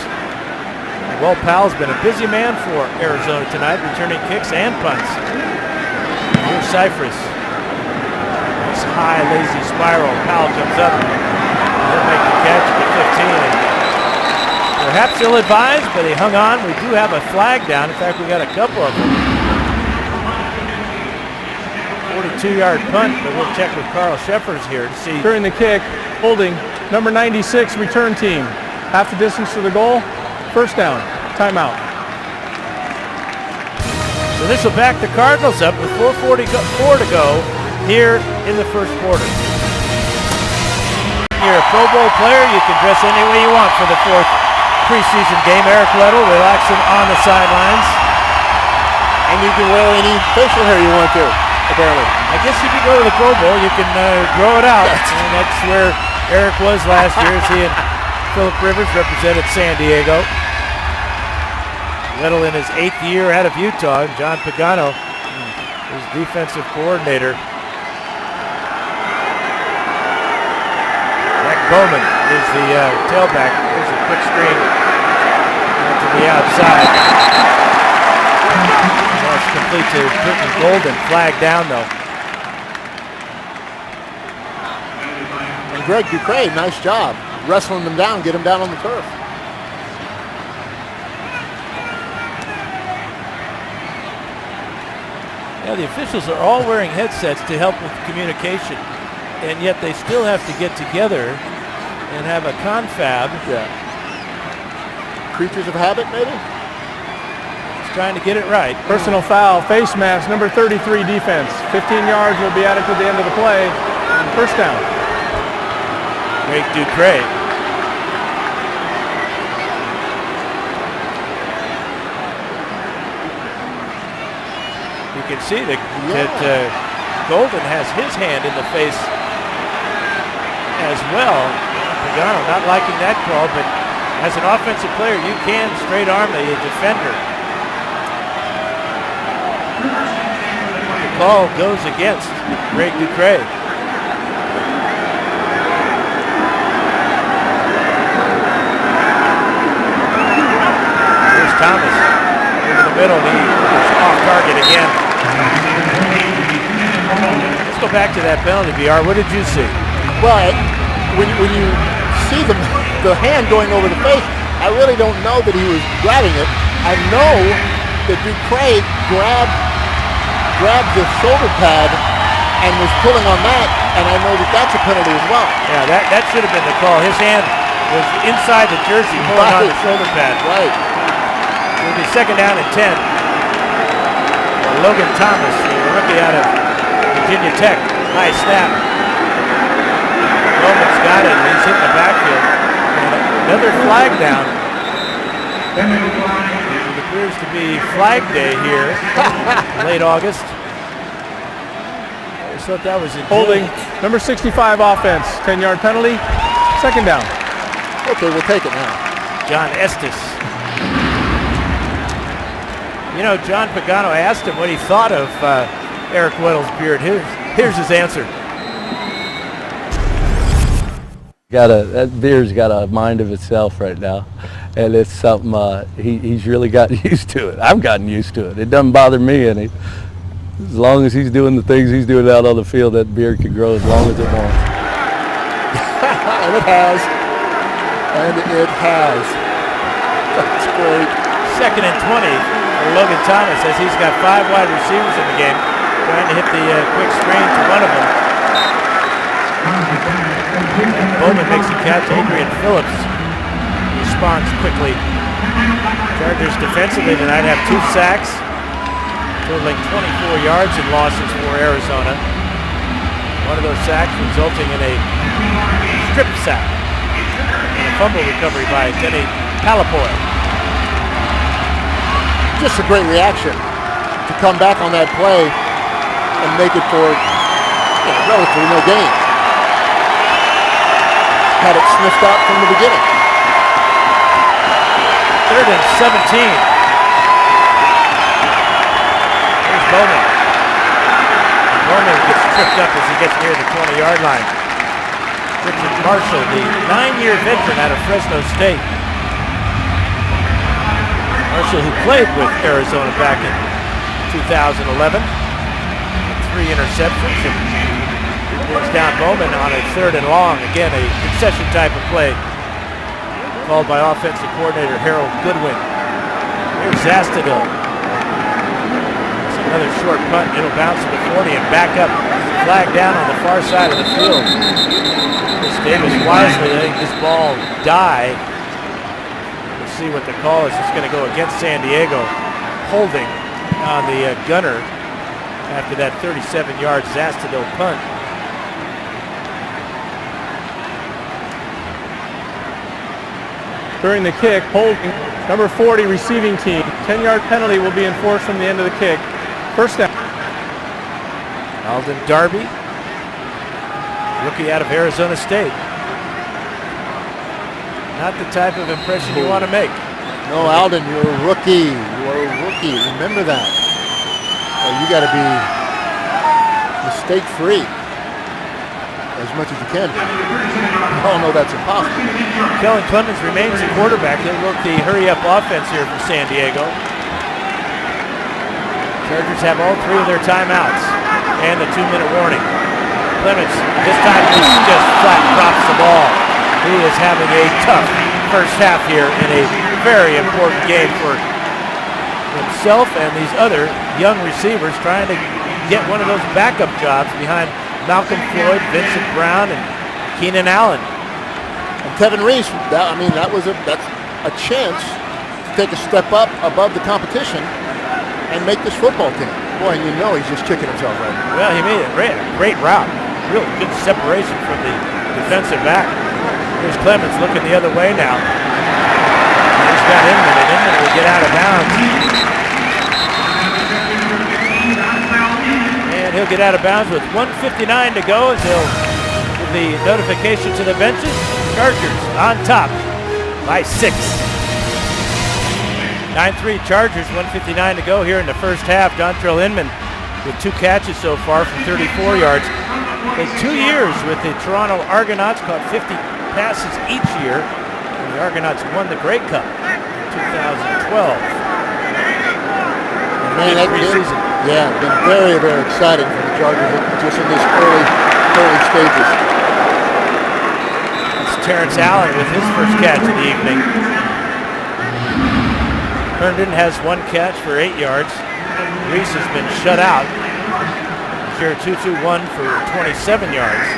Will Powell's been a busy man for Arizona tonight, returning kicks and punts. Here's Cypress. Nice high, lazy spiral. Powell comes up. He'll make the catch at the 15. And perhaps ill-advised, but he hung on. We do have a flag down. In fact, we got a couple of them. 42-yard punt, but we'll check with Carl Sheffers here to see. During the kick, holding, number 96 return team. Half the distance to the goal. First down, timeout. So this will back the Cardinals up with 4:44 to go here in the first quarter. You're a Pro Bowl player, you can dress any way you want for the 4th preseason game. Eric Weddle relaxing on the sidelines. And you can wear any facial hair you want to, apparently. I guess if you go to the Pro Bowl, you can grow it out. And that's where Eric was last year, as he and Phillip Rivers represented San Diego. Weddle in his 8th year out of Utah, and John Pagano, his defensive coordinator. Zach Bowman is the tailback. There's a quick screen out to the outside. That's complete to Britton Golden. Flag down, though. And Greg Ducray, nice job. Wrestling them down, get them down on the turf. Yeah, the officials are all wearing headsets to help with communication, and yet they still have to get together and have a confab. Yeah. Creatures of habit, maybe? Just trying to get it right. Personal foul, face mask, number 33 defense. 15 yards will be added to the end of the play. First down. Greg Ducray. You can see that Golden has his hand in the face as well. Pagano not liking that call, but as an offensive player, you can straight arm a defender. The call goes against Greg Ducray. Here's Thomas over the middle. He is off target again. Let's go back to that penalty, VR. What did you see? Well, when you see the hand going over the face, I really don't know that he was grabbing it. I know that Ducray grabbed the shoulder pad and was pulling on that, and I know that that's a penalty as well. Yeah, that should have been the call. His hand was inside the jersey, pulling on the shoulder pad. Right. It'll be second down and 10. Logan Thomas, the rookie out of Virginia Tech. High snap. Bowman's got it, and he's hitting the backfield. And another flag down. It appears to be Flag Day here, late August. I thought that was Holding, number 65 offense, 10-yard penalty, second down. Okay, we'll take it now. John Estes. You know, John Pagano asked him what he thought of Eric Weddle's beard. Here's his answer. That beard's got a mind of itself right now, and it's something he's really gotten used to it. I've gotten used to it. It doesn't bother me any. As long as he's doing the things he's doing out on the field, that beard can grow as long as it wants. And it has. And it has. That's great. Second and 20 for Logan Thomas as he's got 5 wide receivers in the game, trying to hit the quick screen to one of them. Bowman makes a catch. Adrian Phillips responds quickly. Chargers defensively tonight have 2 sacks, totaling 24 yards in losses for Arizona. One of those sacks resulting in a strip sack and a fumble recovery by Denny Palapoy. Just a great reaction to come back on that play and make it for relatively no gain. Had it sniffed out from the beginning. Third and 17. Bowman. Bowman gets tripped up as he gets near the 20-yard line. Richard Marshall, the 9-year veteran out of Fresno State. Marshall, who played with Arizona back in 2011. 3 interceptions and brings down Bowman on a 3rd and long. Again, a concession type of play called by offensive coordinator Harold Goodwin. Here's Zastadil. Another short punt, it'll bounce to the 40 and back up. Flag down on the far side of the field. Chris Davis wisely letting this ball die. We'll see what the call is. It's going to go against San Diego. Holding on the gunner after that 37-yard Zastadil punt. During the kick, holding, number 40 receiving team. 10-yard penalty will be enforced from the end of the kick. First down. Alden Darby, rookie out of Arizona State. Not the type of impression you want to make. No, Alden, you're a rookie. You are a rookie. Remember that. You got to be mistake-free as much as you can. We all know that's impossible. Kellen Clemens remains the quarterback. He'll work the hurry-up offense here for San Diego. Chargers have all 3 of their timeouts and the 2-minute warning. Clemens, this time he just flat drops the ball. He is having a tough first half here in a very important game for himself and these other young receivers trying to get one of those backup jobs behind Malcolm Floyd, Vincent Brown, and Keenan Allen. And Kevin Reese, that's a chance to take a step up above the competition and make this football team. Boy, and you know he's just kicking himself right now. Well, he made a great route. Real good separation from the defensive back. Here's Clemens looking the other way now. He's got Inman, and Inman will get out of bounds. And he'll get out of bounds with 1:59 to go as he'll give the notification to the benches. Chargers on top by 6. 9-3 Chargers, 1:59 to go here in the first half. Dontrell Inman with 2 catches so far from 34 yards. In 2 years with the Toronto Argonauts, caught 50 passes each year. And the Argonauts won the Grey Cup in 2012. Man, that preseason. Yeah, been very, very exciting for the Chargers just in these early stages. It's Terrence Allen with his first catch of the evening. Herndon has 1 catch for 8 yards. Reese has been shut out. Tutu 1 for 27 yards.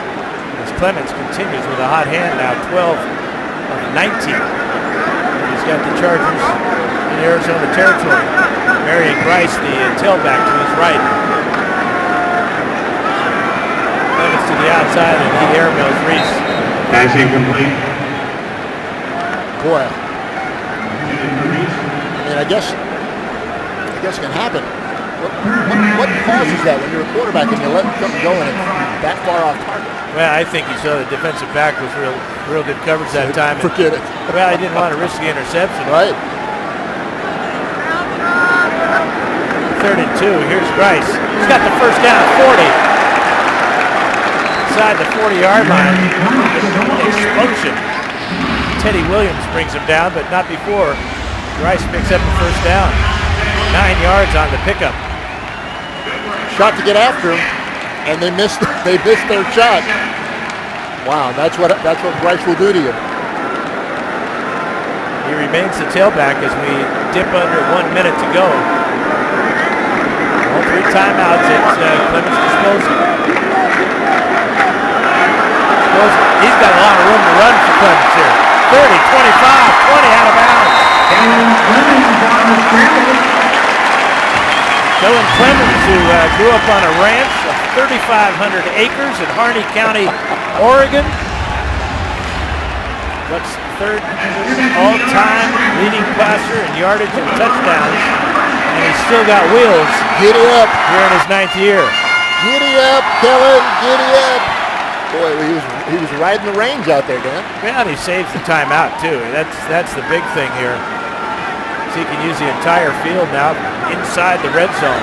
As Clemens continues with a hot hand now, 12 of 19. He's got the Chargers in Arizona territory. Marion Grice, the tailback, to his right. Clemens to the outside, and he airmails Reese. Pass incomplete. Boy, I mean, I guess it can happen. What causes that when you're a quarterback and you let something go and it's that far off target? Well, I think he saw the defensive back was real good coverage that time. Forget it. Well, he didn't want to risk the interception. Right. 3rd and 2. Here's Grice. He's got the first down at 40. Inside the 40-yard line. Explosion. Teddy Williams brings him down, but not before. Grice picks up the first down. 9 yards on the pickup. Shot to get after him, and they missed their shot. Wow, that's what Grice will do to you. He remains the tailback as we dip under 1 minute to go. All 3 timeouts at Clemens' disposal. He's got a lot of room to run for Clemens here. 30, 25, 20 out of bounds. Dylan Clemens, who grew up on a ranch of 3,500 acres in Harney County, Oregon. What's 3rd all-time leading passer in yardage and touchdowns, and he's still got wheels. Giddy up here in his 9th year. Giddy up, Kellen. Giddy up. Boy, he was riding the range out there, Dan. Yeah, and he saves the timeout too. That's the big thing here. So he can use the entire field now inside the red zone.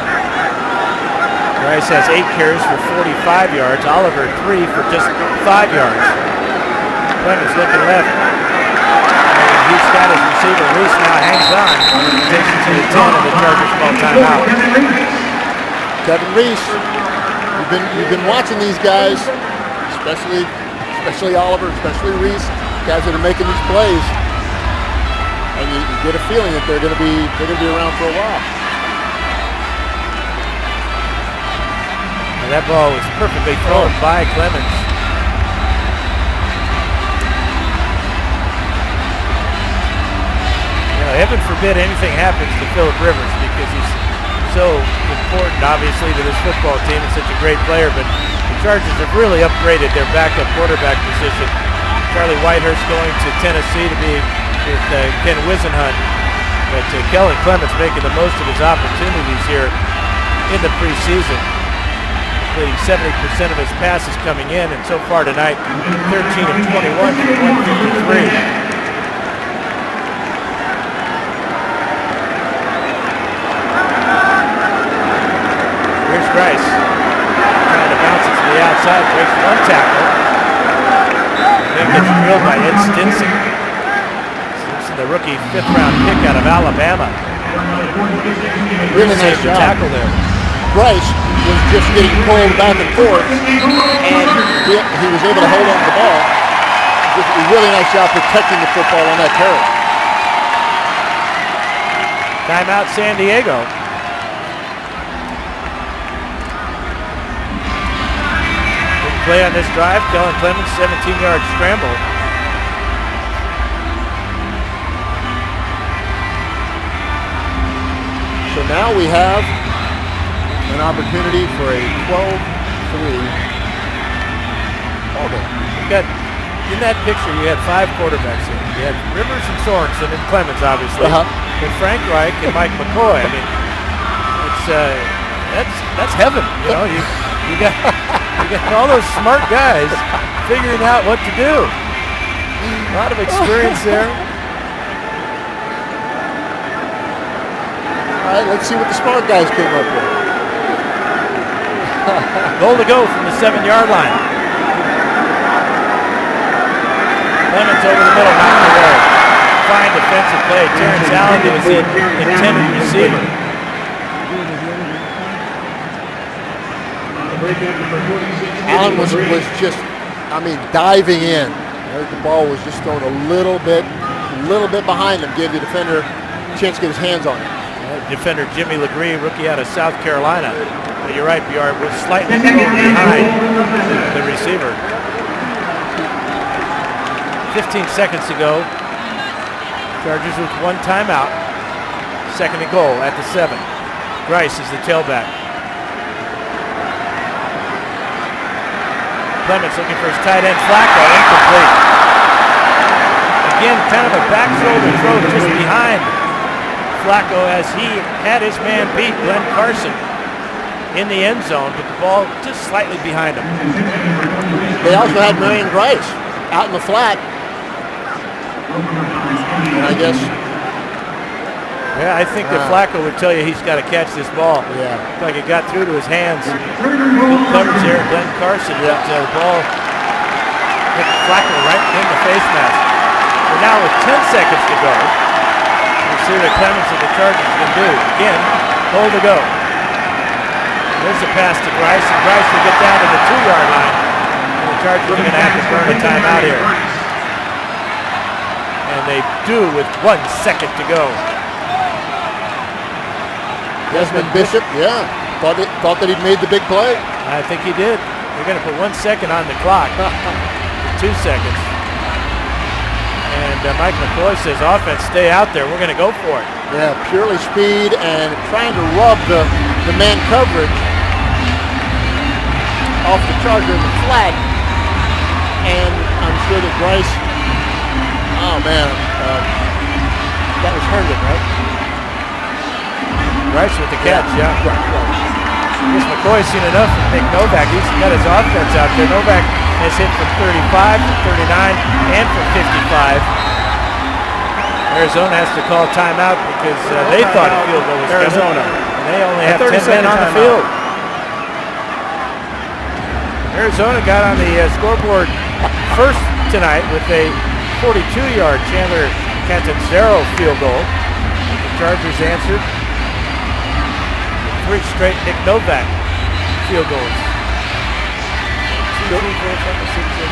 Grice has 8 carries for 45 yards. Oliver 3 for just 5 yards. Clemens looking left. And he's got his receiver. Reese now hangs on. Takes it to the 10 of the Chargers call timeout. Kevin Reese. You've been watching these guys, especially Oliver, especially Reese, guys that are making these plays. And you get a feeling that they're going to be around for a while. And that ball was perfectly thrown by Clemens. You know, heaven forbid anything happens to Phillip Rivers because he's so important, obviously, to this football team and such a great player. But the Chargers have really upgraded their backup quarterback position. Charlie Whitehurst going to Tennessee to be with Ken Wisenhunt, but Kellen Clemens making the most of his opportunities here in the preseason. Completing 70% of his passes coming in, and so far tonight, 13 of 21 for 153. Here's Grice trying to bounce it to the outside, breaks 1 tackle, and then gets drilled by Ed Stinson. The rookie 5th-round pick out of Alabama. Really nice job. Tackle there. Grice was just getting pulled back and forth, and he was able to hold on to the ball. Just a really nice job protecting the football on that carry. Timeout San Diego. Big play on this drive. Kellen Clemens, 17-yard scramble. So now we have an opportunity for a 12-3 ball game. In that picture, you had 5 quarterbacks here. You had Rivers and Sorensen and Clemens, obviously, and Frank Reich and Mike McCoy. I mean, that's heaven. You know, you got all those smart guys figuring out what to do. A lot of experience there. All right, let's see what the smart guys came up with. Goal to go from the 7-yard line. Clemens over the middle, knocked away. Fine defensive play. Terrence Allen was the intended receiver. Allen was just, diving in. The ball was just thrown a little bit behind him, gave the defender chance to get his hands on it. Defender Jimmy Legree, rookie out of South Carolina. But you're right, BR was slightly thrown behind the receiver. 15 seconds to go. Chargers with one timeout. 2nd and goal at the 7. Grice is the tailback. Clements looking for his tight end, Flacco, incomplete. Again, kind of a back shoulder throw just behind Flacco as he had his man beat, Glenn Carson, in the end zone, but the ball just slightly behind him. They also had Marion Grice out in the flat. And I guess... Yeah, I think that Flacco would tell you he's got to catch this ball. Yeah. Looked like it got through to his hands. Good coverage there, Glenn Carson. But the ball hit Flacco right in the face mask. So now with 10 seconds to go, we'll see what Clements and the Chargers can do. Again, goal to go. There's a pass to Grice, and Grice will get down to the 2-yard line. And the Chargers are going to have to burn a timeout here. And they do with 1 second to go. Desmond Bishop, yeah, thought that he'd made the big play. I think he did. They're going to put 1 second on the clock. 2 seconds. And Mike McCoy says, offense, stay out there. We're going to go for it. Yeah, purely speed and trying to rub the man coverage off the Charger in the flat. And I'm sure that Grice, oh man, that was Herndon, right? Grice with the catch, yeah. Right. I guess McCoy's seen enough from Nick Novak. He's got his offense out there. Novak has hit from 35, from 39, and from 55. Arizona has to call timeout because they thought a field goal was Arizona. And they only have 10 men on the field. Arizona got on the scoreboard first tonight with a 42-yard Chandler Catanzaro field goal. The Chargers answered 3 straight Nick Novak field goals. 2, 3, 4, 5, 6, 7.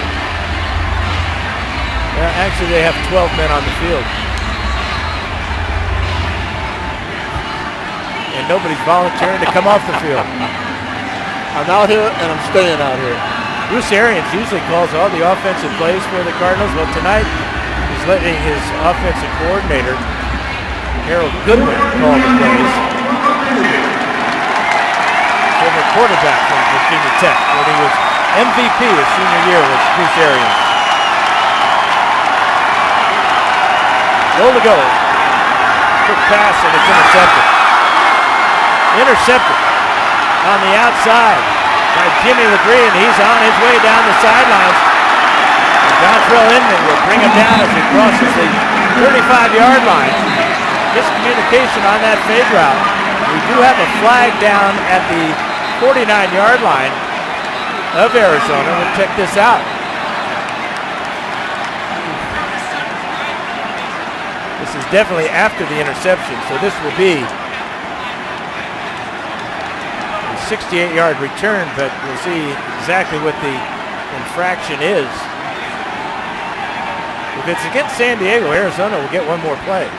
Yeah, actually, they have 12 men on the field. And nobody's volunteering to come off the field. I'm out here and I'm staying out here. Bruce Arians usually calls all the offensive plays for the Cardinals. Well, tonight he's letting his offensive coordinator, Harold Goodwin, call the plays. Former quarterback from Virginia Tech, when he was MVP his senior year, was Bruce Arians. Goal to go. Quick pass and it's intercepted. Intercepted on the outside by Jimmy Legree, and he's on his way down the sidelines. And Dontrell Inman will bring him down as he crosses the 35-yard line. Miscommunication on that fade route. We do have a flag down at the 49-yard line of Arizona. We'll check this out. This is definitely after the interception, so this will be a 68-yard return, but we'll see exactly what the infraction is. If it's against San Diego, Arizona will get one more play.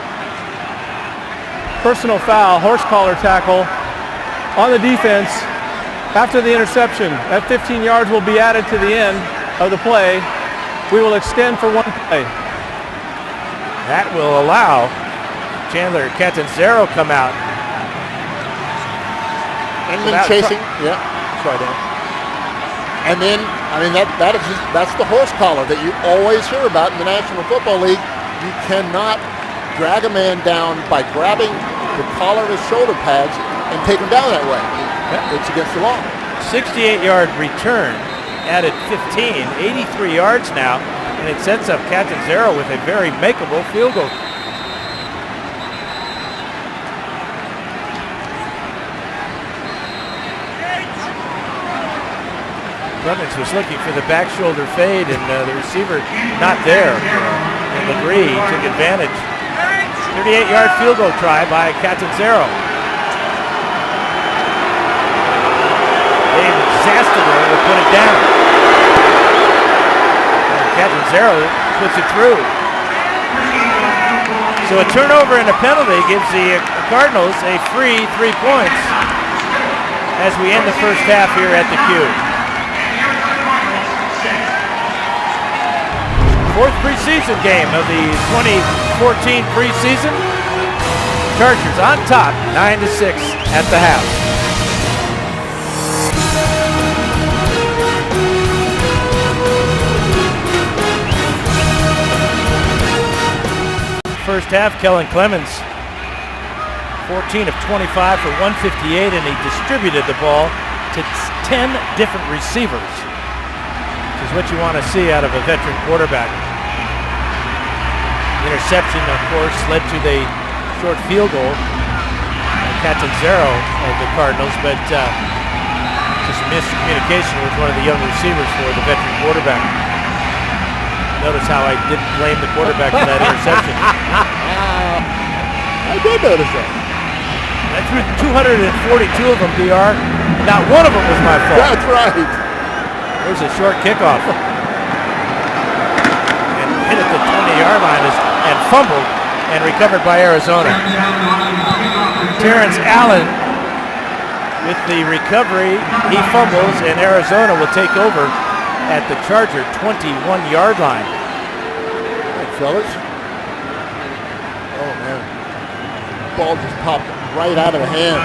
Personal foul, horse collar tackle on the defense after the interception. That 15 yards will be added to the end of the play. We will extend for one play. That will allow Chandler Catanzaro come out. Inman chasing, yeah, that's right, Dan. And then, I mean, that's the horse collar that you always hear about in the National Football League. You cannot drag a man down by grabbing the collar of his shoulder pads and take him down that way. It's against the law. 68-yard return, added 15, 83 yards now, and it sets up Catanzaro with a very makeable field goal. Clemens was looking for the back shoulder fade, and the receiver not there. And Legree took advantage. 38-yard field goal try by Catanzaro. David Zastador will put it down. And Catanzaro puts it through. So a turnover and a penalty gives the Cardinals a free 3 points as we end the first half here at the Q. Fourth preseason game of the 2014 preseason. Chargers on top, 9-6 at the half. First half, Kellen Clemens, 14 of 25 for 158, and he distributed the ball to 10 different receivers, which is what you want to see out of a veteran quarterback. Interception, of course, led to the short field goal by Catanzaro of the Cardinals, but just miscommunication with one of the young receivers for the veteran quarterback. Notice how I didn't blame the quarterback for that interception. I did notice that. I threw 242 of them, DR. Not one of them was my fault. That's right. There's a short kickoff. And hit at the 20-yard line and fumbled and recovered by Arizona. Terrence Allen with the recovery. He fumbles, and Arizona will take over at the Charger 21-yard line. All right, fellas. Oh, man. Ball just popped right out of the hands.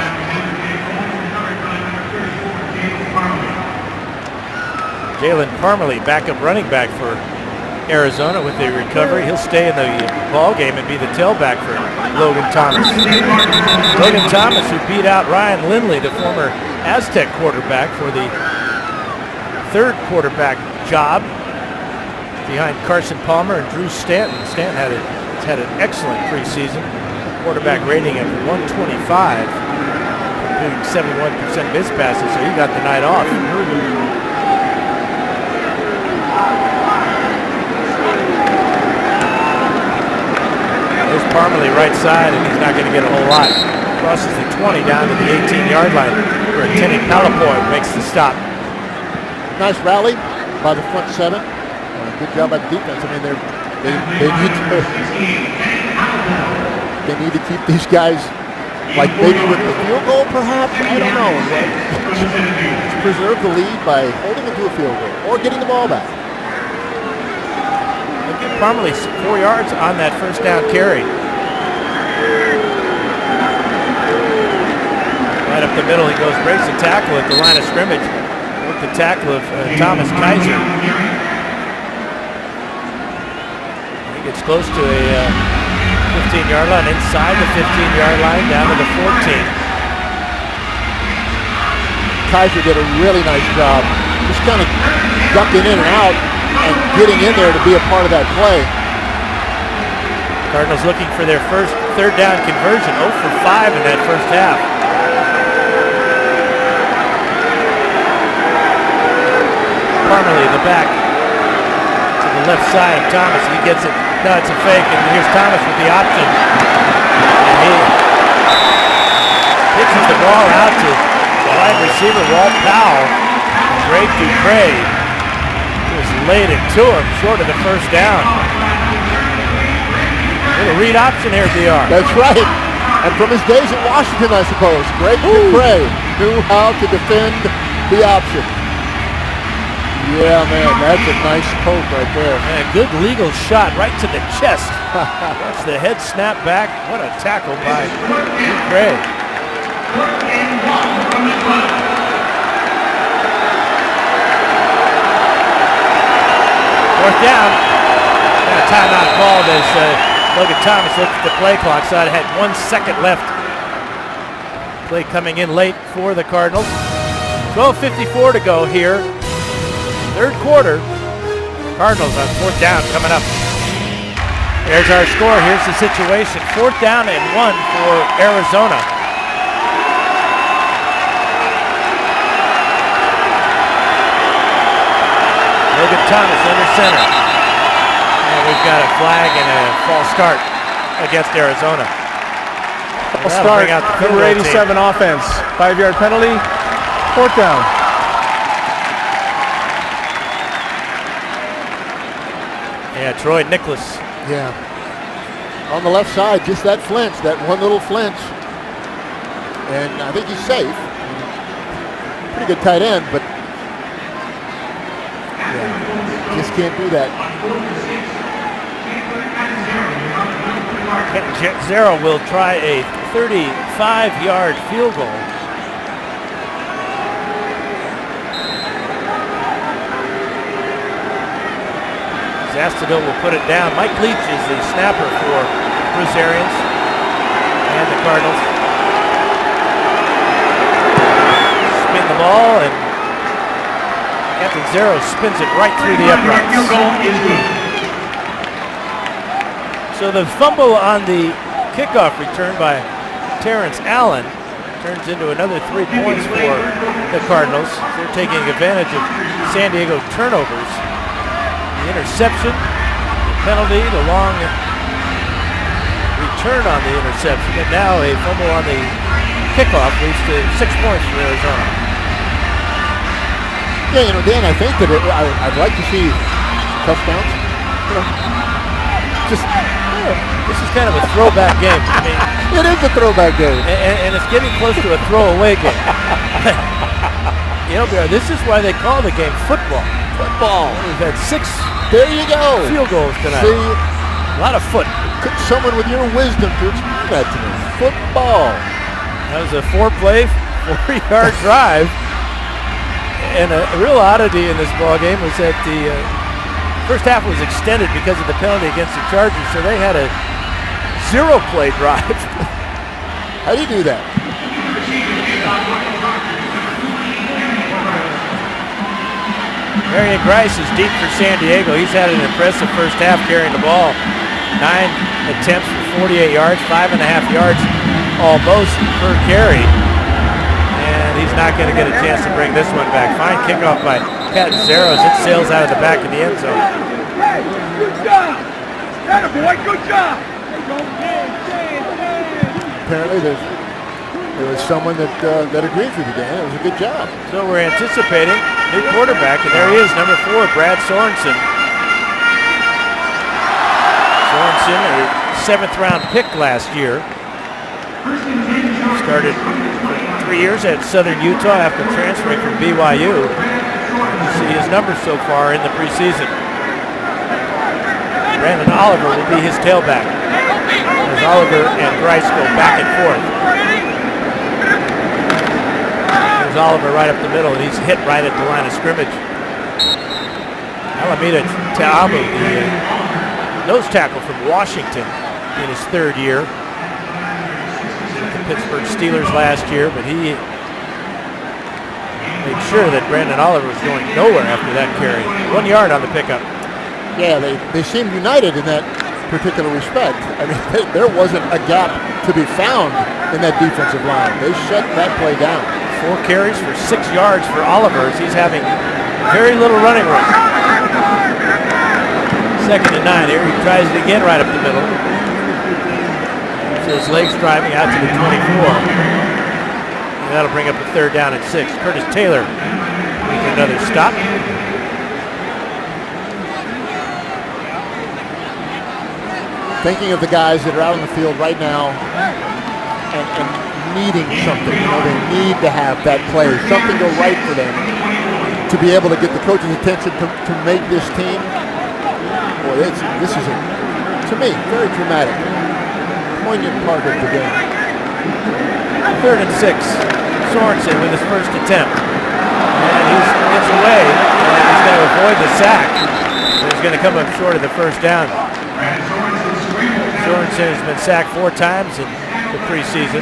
Jalen Parmalee, backup running back for Arizona with the recovery. He'll stay in the ball game and be the tailback for Logan Thomas. Logan Thomas, who beat out Ryan Lindley, the former Aztec quarterback, for the third quarterback job behind Carson Palmer and Drew Stanton. Stanton has had an excellent preseason. Quarterback rating of 125, including 71% of his passes, so he got the night off. There's Parmalee right side, and he's not going to get a whole lot. Crosses the 20 down to the 18-yard line, where Kenny Palapoy makes the stop. Nice rally by the front seven. Good job by the defense. I mean, they need to keep these guys, like maybe with the field goal, perhaps. I don't know. To preserve the lead by holding them to a field goal or getting the ball back. Parmalee 4 yards on that first down carry. Right up the middle, he goes, breaks the tackle at the line of scrimmage. The tackle of Thomas Kaiser. He gets close to a 15-yard line, inside the 15-yard line, down to the 14. Kaiser did a really nice job, just kind of ducking in and out and getting in there to be a part of that play. Cardinals looking for their first third down conversion, 0 for 5 in that first half. Parmalee, the back to the left side of Thomas. He gets it. No, it's a fake, and here's Thomas with the option. And he pitches the ball out to wide receiver Walt Powell. Greg Dupre just laid it to him short of the first down. Little read option here, DR. That's right. And from his days in Washington, I suppose, Greg Dupre knew how to defend the option. Yeah, man, that's a nice poke right there. Man, good legal shot right to the chest. Watch the head snap back. What a tackle by Dupre. Fourth down. And a timeout called as Logan Thomas looked at the play clock, so it had 1 second left. Play coming in late for the Cardinals. 12:54 to go here. Third quarter. Cardinals on fourth down coming up. There's our score. Here's the situation. 4th down and 1 for Arizona. Logan Thomas under center. And we've got a flag and a false start against Arizona. False start, number 87 offense. 5-yard penalty, 4th down. Yeah, Troy Nicholas. Yeah. on the left side, just that flinch, that one little flinch. And I think he's safe. Pretty good tight end, but yeah, just can't do that. Zero will try a 35-yard field goal. Zastadil will put it down. Mike Leach is the snapper for Bruce Arians and the Cardinals. Spin the ball, and Captain Zero spins it right through the uprights. So the fumble on the kickoff return by Terrence Allen turns into another 3 points for the Cardinals. They're taking advantage of San Diego turnovers. The interception, the penalty, the long return on the interception, and now a fumble on the kickoff leads to 6 points for Arizona. Yeah, Dan, I think that I'd like to see touchdowns. This is kind of a throwback game. I mean, it is a throwback game, and it's getting close to a throwaway game. This is why they call the game football. Football. We've had 6 there you go. field goals tonight. See, a lot of foot. Someone with your wisdom to explain that to me. Football. That was a 4-play, 4-yard drive. And a real oddity in this ball game was that the first half was extended because of the penalty against the Chargers, so they had a 0-play drive. How do you do that? Marion Grice is deep for San Diego. He's had an impressive first half carrying the ball. 9 attempts for 48 yards, 5.5 yards almost per carry. And he's not going to get a chance to bring this one back. Fine kickoff by Cat Zeros. It sails out of the back of the end zone. Good job! Atta boy, good job! Apparently there was someone that agrees with you, Dan. It was a good job. So we're anticipating new quarterback, and there he is, number 4, Brad Sorensen. Sorensen, a 7th-round pick last year. Started for 3 years at Southern Utah after transferring from BYU. You see his numbers so far in the preseason. Brandon Oliver will be his tailback as Oliver and Grice go back and forth. There's Oliver right up the middle, and he's hit right at the line of scrimmage. Alameda Ta'amu, the nose tackle from Washington in his 3rd year. The Pittsburgh Steelers last year, but he made sure that Brandon Oliver was going nowhere after that carry. 1 yard on the pickup. Yeah, they seemed united in that particular respect. I mean, there wasn't a gap to be found in that defensive line. They shut that play down. 4 carries for 6 yards for Oliver as he's having very little running room. 2nd and 9 here. He tries it again right up the middle. So his legs driving out to the 24. And that'll bring up a 3rd down and 6. Curtis Taylor making another stop. Thinking of the guys that are out on the field right now and needing something. They need to have that play, something go right for them to be able to get the coach's attention to make this team. Boy, this is, to me, very dramatic, poignant part of the game. 3rd and 6. Sorensen with his first attempt. And he gets away, and he's going to avoid the sack. And he's going to come up short of the first down. Sorensen has been sacked 4 times in the preseason.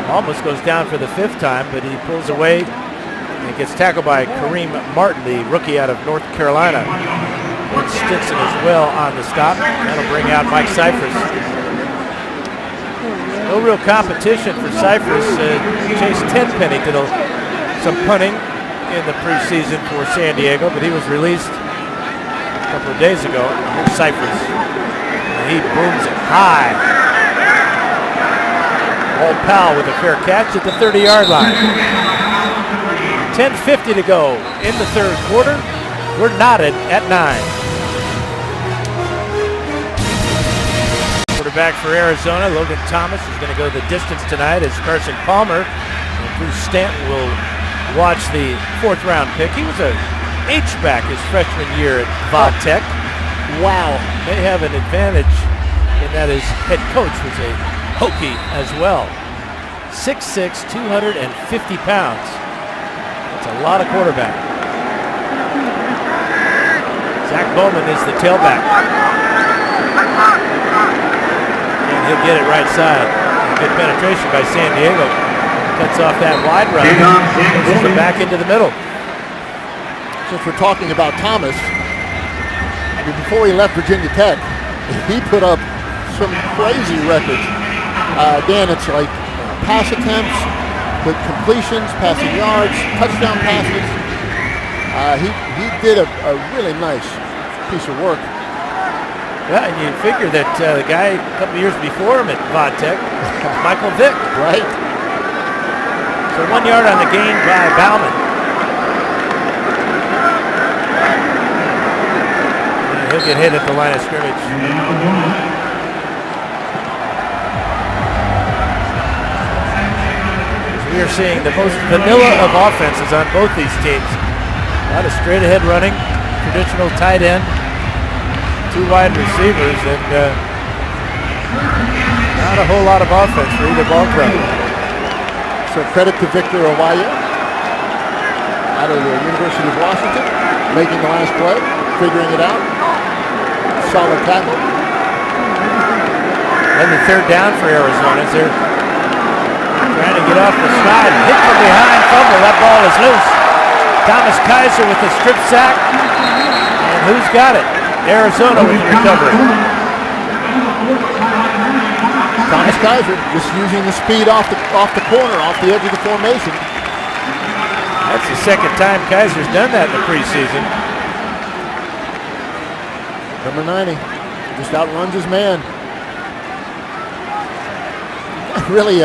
Almost goes down for the 5th time, but he pulls away and gets tackled by Kareem Martin, the rookie out of North Carolina. And Stinson as well on the stop. That'll bring out Mike Cyphers. No real competition for Cyphers. Chase Tenpenny did some punting in the preseason for San Diego, but he was released a couple of days ago. Here's Cyphers. He booms it high. Old Powell with a fair catch at the 30-yard line. 10:50 to go in the 3rd quarter. We're knotted at 9. quarterback for Arizona, Logan Thomas, is going to go the distance tonight as Carson Palmer and Bruce Stanton will watch the 4th round pick. He was a H-back his freshman year at Vodtech. Wow. May have an advantage in that his head coach was a Hokie as well. 6'6", 250 pounds. That's a lot of quarterback. Zach Bowman is the tailback. And he'll get it right side. Good penetration by San Diego. Cuts off that wide run. Pushes it back into the middle. Since we're talking about Thomas, before he left Virginia Tech, he put up some crazy records. Dan, it's like pass attempts, with completions, passing yards, touchdown passes. He did a really nice piece of work. Yeah, and you figure that the guy a couple years before him at Vodtech, Michael Vick. Right. So 1 yard on the gain by Bauman. And he'll get hit at the line of scrimmage. We are seeing the most vanilla of offenses on both these teams. A lot of straight ahead running, traditional tight end, 2 wide receivers, and not a whole lot of offense for either ball club. So credit to Victor Owaya out of the University of Washington, making the last play, figuring it out. Solid tackle. And the 3rd down for Arizona as they're trying to get off the slide. Hit from behind, fumble. That ball is loose. Thomas Kaiser with the strip sack. And who's got it? Arizona with the recovery. Thomas Kaiser just using the speed off the corner, off the edge of the formation. That's the 2nd time Kaiser's done that in the preseason. Number 90 just outruns his man. Really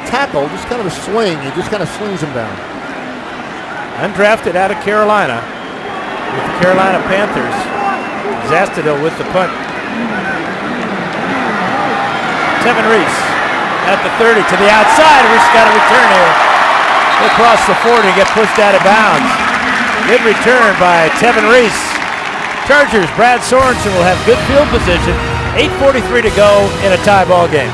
tackle, just kind of a swing. He just kind of slings him down. Undrafted out of Carolina with the Carolina Panthers. Zastado with the punt. Tevin Reese at the 30 to the outside. Reese got a return here. He'll cross the 40 and get pushed out of bounds. Good return by Tevin Reese. Chargers, Brad Sorensen will have good field position. 8:43 to go in a tie ball game.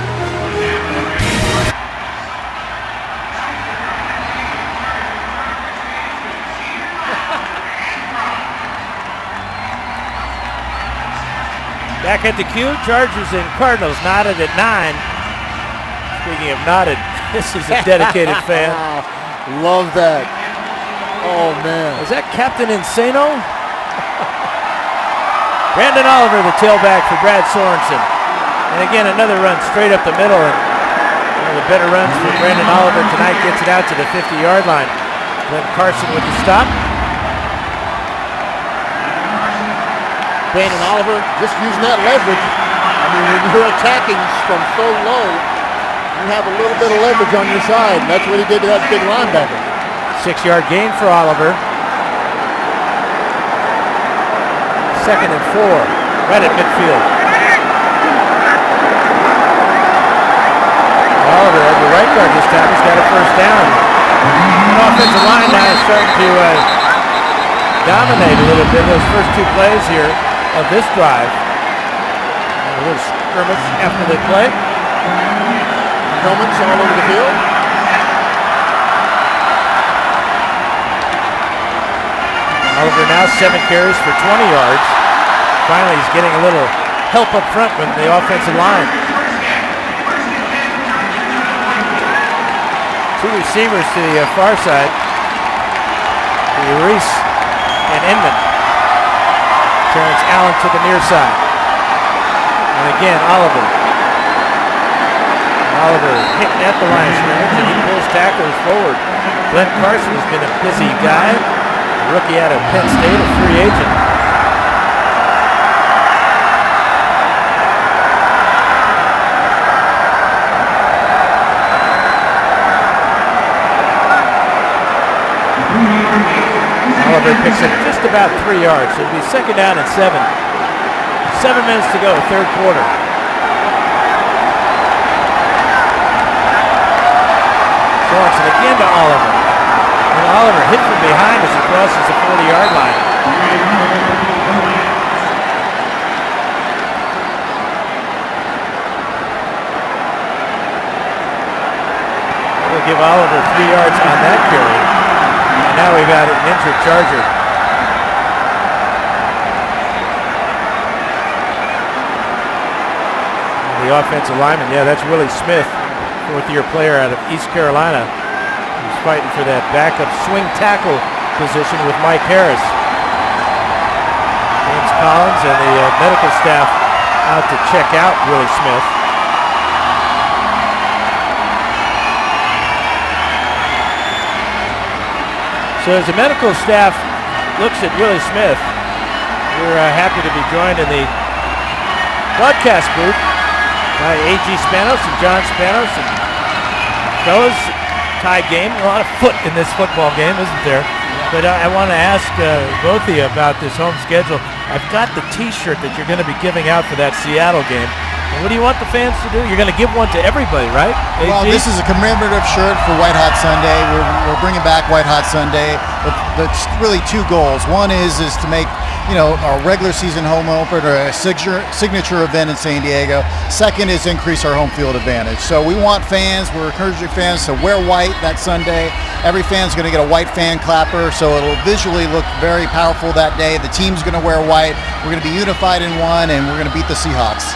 Back at the cue, Chargers and Cardinals knotted at 9. Speaking of knotted, this is a dedicated fan. Love that. Oh, man. Is that Captain Insano? Brandon Oliver, the tailback for Brad Sorensen. And again, another run straight up the middle. And one of the better runs for Brandon Oliver tonight gets it out to the 50-yard line. Glenn Carson with the stop. Brandon Oliver just using that leverage. I mean, when you're attacking from so low, you have a little bit of leverage on your side. And that's what he did to that big linebacker. 6-yard gain for Oliver. 2nd and 4, right at midfield. Oliver at the right guard this time. He's got a 1st down. The offensive line now is starting to dominate a little bit those first 2 plays here of this drive. And a little skirmish after the play. Helmets all over the field. Oliver now 7 carries for 20 yards. Finally, he's getting a little help up front with the offensive line. 2 receivers to the far side. Reese and Inman. Terrence Allen to the near side. And again, Oliver. Oliver hitting at the line of scrimmage, and he pulls tackles forward. Glenn Carson has been a busy guy. A rookie out of Penn State, a free agent. Oliver picks up just about 3 yards. So it'll be 2nd down and 7. 7 minutes to go, 3rd quarter. Sorensen again to Oliver. And Oliver hit from behind as he crosses the 40-yard line. We'll give Oliver 3 yards on that carry. And now we've got an injured Charger. The offensive lineman, yeah, that's Willie Smith, fourth-year player out of East Carolina. He's fighting for that backup swing tackle position with Mike Harris. James Collins and the medical staff out to check out Willie Smith. So as the medical staff looks at Willie Smith, we're happy to be joined in the broadcast booth by A.G. Spanos and John Spanos. And fellas, tie game. A lot of foot in this football game, isn't there? But I want to ask both of you about this home schedule. I've got the T-shirt that you're going to be giving out for that Seattle game. And what do you want the fans to do? You're going to give one to everybody, right? AG? Well, this is a commemorative shirt for White Hot Sunday. We're bringing back White Hot Sunday. But really 2 goals. One is to make our regular season home opener a signature event in San Diego. Second is increase our home field advantage. So we want fans, we're encouraging fans to wear white that Sunday. Every fan's going to get a white fan clapper, so it'll visually look very powerful that day. The team's going to wear white. We're going to be unified in one, and we're going to beat the Seahawks.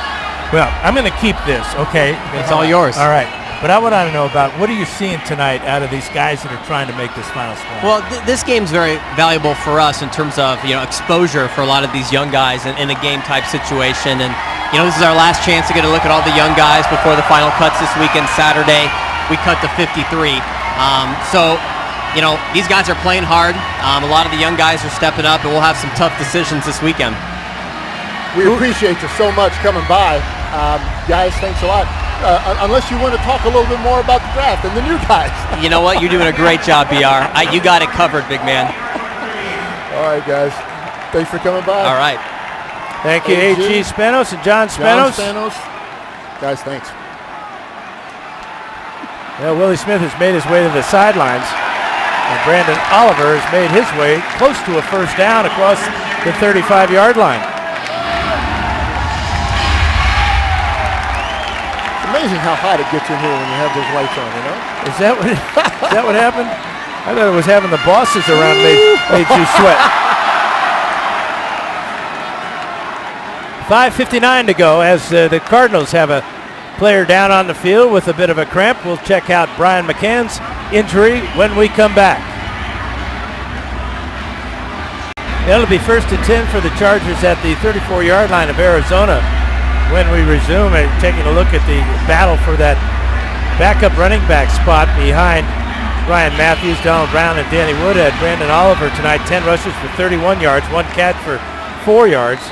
Well, I'm going to keep this, okay? It's all yours. All right. But I want to know about, what are you seeing tonight out of these guys that are trying to make this final squad? Well, this game's very valuable for us in terms of exposure for a lot of these young guys in a game type situation. And this is our last chance to get a look at all the young guys before the final cuts this weekend. Saturday, we cut to 53. So these guys are playing hard. A lot of the young guys are stepping up, and we'll have some tough decisions this weekend. We appreciate you so much coming by. Guys, thanks a lot. Unless you want to talk a little bit more about the draft and the new guys. You know what? You're doing a great job, BR. You got it covered, big man. All right, guys. Thanks for coming by. All right. Thank you, A.G. Spanos and John Spanos. Guys, thanks. Well, Willie Smith has made his way to the sidelines. And Brandon Oliver has made his way close to a first down across the 35-yard line. Amazing how hot it gets in here when you have those lights on, Is that what happened? I thought it was having the bosses around made you sweat. 5:59 to go as the Cardinals have a player down on the field with a bit of a cramp. We'll check out Brian McCann's injury when we come back. It'll be 1st and 10 for the Chargers at the 34-yard line of Arizona. When we resume, taking a look at the battle for that backup running back spot behind Ryan Matthews, Donald Brown, and Danny Woodhead. Brandon Oliver tonight, 10 rushes for 31 yards, 1 catch for 4 yards.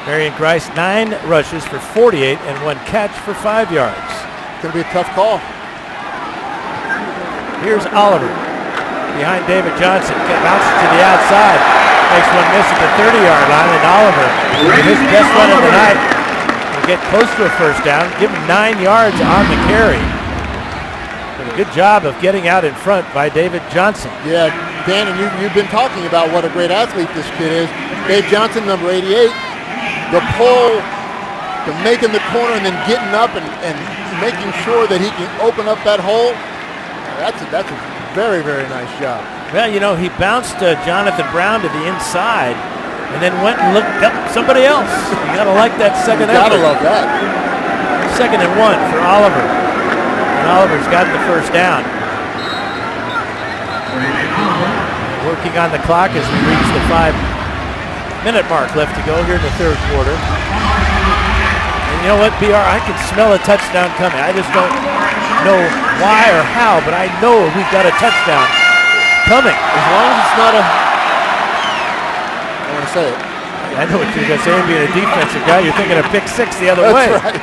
Marion Grice, 9 rushes for 48 and 1 catch for 5 yards. It's going to be a tough call. Here's Oliver behind David Johnson. Bounces to the outside. Makes one miss at the 30-yard line, and Oliver, with his best run of the night, get close to a first down, give him 9 yards on the carry. But a good job of getting out in front by David Johnson. Yeah, Dan, and you've been talking about what a great athlete this kid is. Dave Johnson, number 88, the pull, the making the corner and then getting up and making sure that he can open up that hole. That's a very, very nice job. Well, he bounced Jonathan Brown to the inside and then went and looked up somebody else. You gotta like that second effort. Gotta love that. 2nd and 1 for Oliver. And Oliver's got the first down. Working on the clock as we reach the 5-minute mark left to go here in the 3rd quarter. And you know what, BR? I can smell a touchdown coming. I just don't know why or how, but I know we've got a touchdown coming. As long as it's not a... I want to say it. I know what you're going to say. Being a defensive guy, you're thinking of pick 6 the other way. That's right.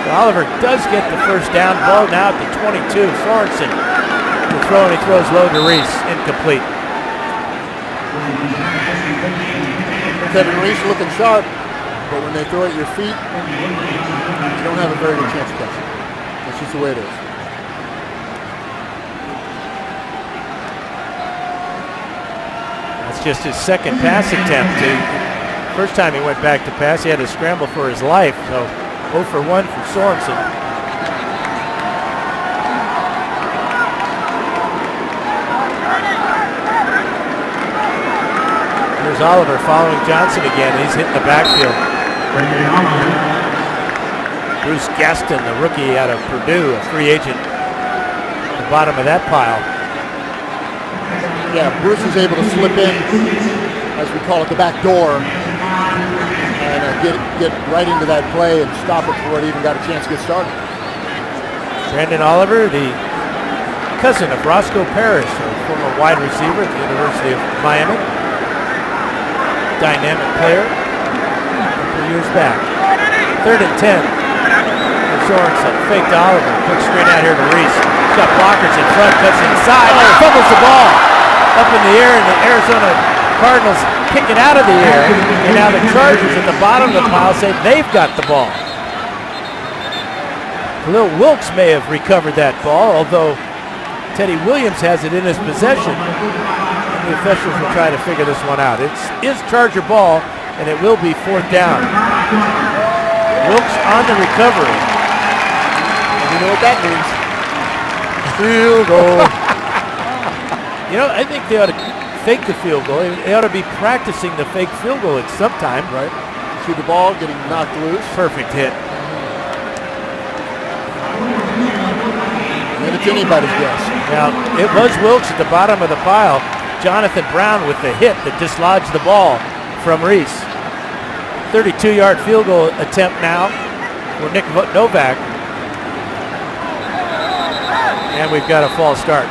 Oliver does get the first down. Ball now at the 22. Sorensen will throw, and he throws low to Reese. Incomplete. Kevin Reese looking sharp, but when they throw at your feet, you don't have a very good chance of catching. It's just the way it is. That's just his second pass attempt. First time he went back to pass, he had to scramble for his life. So 0 for 1 for Sorensen. Here's Oliver following Johnson again. He's hitting the backfield. Bruce Gaston, the rookie out of Purdue, a free agent, at the bottom of that pile. Yeah, Bruce is able to slip in, as we call it, the back door, and get right into that play and stop it before it even got a chance to get started. Brandon Oliver, the cousin of Roscoe Parrish, a former wide receiver at the University of Miami. Dynamic player a few years back. 3rd and 10. Sorensen faked Oliver, quick screen out here to Reese. He's got blockers in front, cuts inside, fumbles the ball up in the air, and the Arizona Cardinals kick it out of the air. And now the Chargers at the bottom of the pile say they've got the ball. Khalil Wilkes may have recovered that ball, although Teddy Williams has it in his possession. The officials will try to figure this one out. It is Charger ball, and it will be 4th down. Wilkes on the recovery. And you know what that means? Field goal. I think they ought to fake the field goal. They ought to be practicing the fake field goal at some time. Right. See the ball getting knocked loose. Perfect hit. And it's anybody's guess. Now, it was Wilkes at the bottom of the pile. Jonathan Brown with the hit that dislodged the ball from Reese. 32-yard field goal attempt now for Nick Novak. And we've got a false start.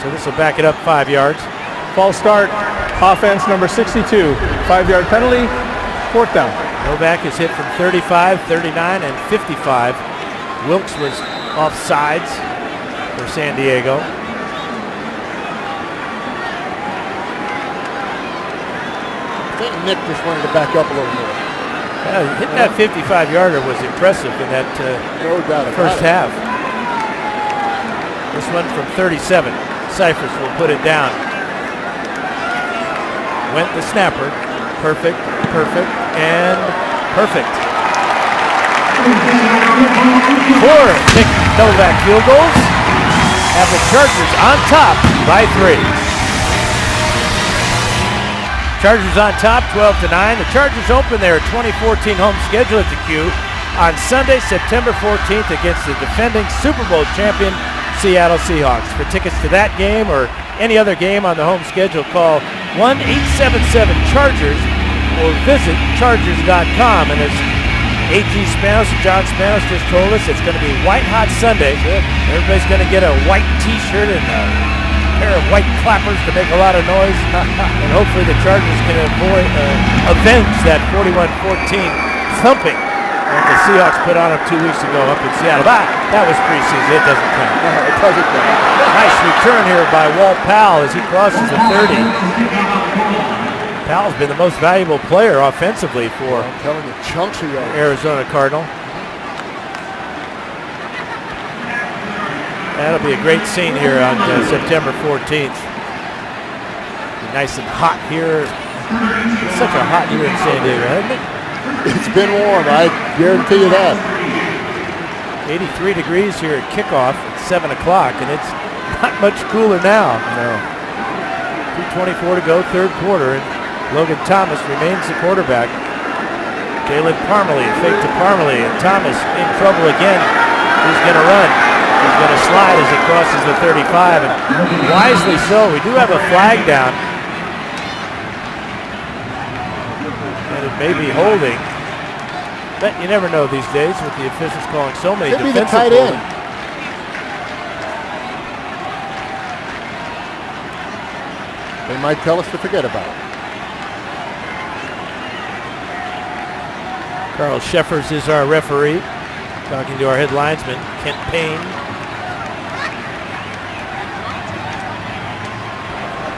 So this will back it up 5 yards. False start, offense number 62. 5-yard penalty, 4th down. Novak is hit from 35, 39, and 55. Wilkes was off sides for San Diego. I think Nick just wanted to back up a little more. Hitting that 55-yarder was impressive in that No doubt first half. This one from 37. Cyphers will put it down. Went the snapper. Perfect, perfect, and perfect. 4 Nick Novak field goals have the Chargers on top by 3. Chargers on top, 12-9. The Chargers open their 2014 home schedule at the Q on Sunday, September 14th against the defending Super Bowl champion Seattle Seahawks. For tickets to that game or any other game on the home schedule, call 1-877-CHARGERS or visit chargers.com. And as A.G. Spanos, John Spanos just told us, it's going to be White Hot Sunday. Everybody's going to get a white T-shirt and a pair of white clappers to make a lot of noise. And hopefully the Chargers can avenge that 41-14 thumping that the Seahawks put on them 2 weeks ago up in Seattle. But that was preseason. It doesn't count. No, it doesn't count. Nice return here by Walt Powell as he crosses the 30. Powell's been the most valuable player offensively for I'm telling you, chunks of yards. Arizona Cardinal. That'll be a great scene here on September 14th. Be nice and hot here. It's such a hot year in San Diego, hasn't it? It's been warm, I guarantee you that. 83 degrees here at kickoff at 7 o'clock, and it's not much cooler now. No. 2:24 to go, third quarter, and Logan Thomas remains the quarterback. Jalen Parmalee, fake to Parmalee, and Thomas in trouble again. He's going to run. He's going to slide as he crosses the 35, and wisely so. We do have a flag down, and it may be holding. But you never know these days with the officials calling so many Could be the defensive tight end. holding. They might tell us to forget about it. Carl Sheffers is our referee, talking to our head linesman, Kent Payne.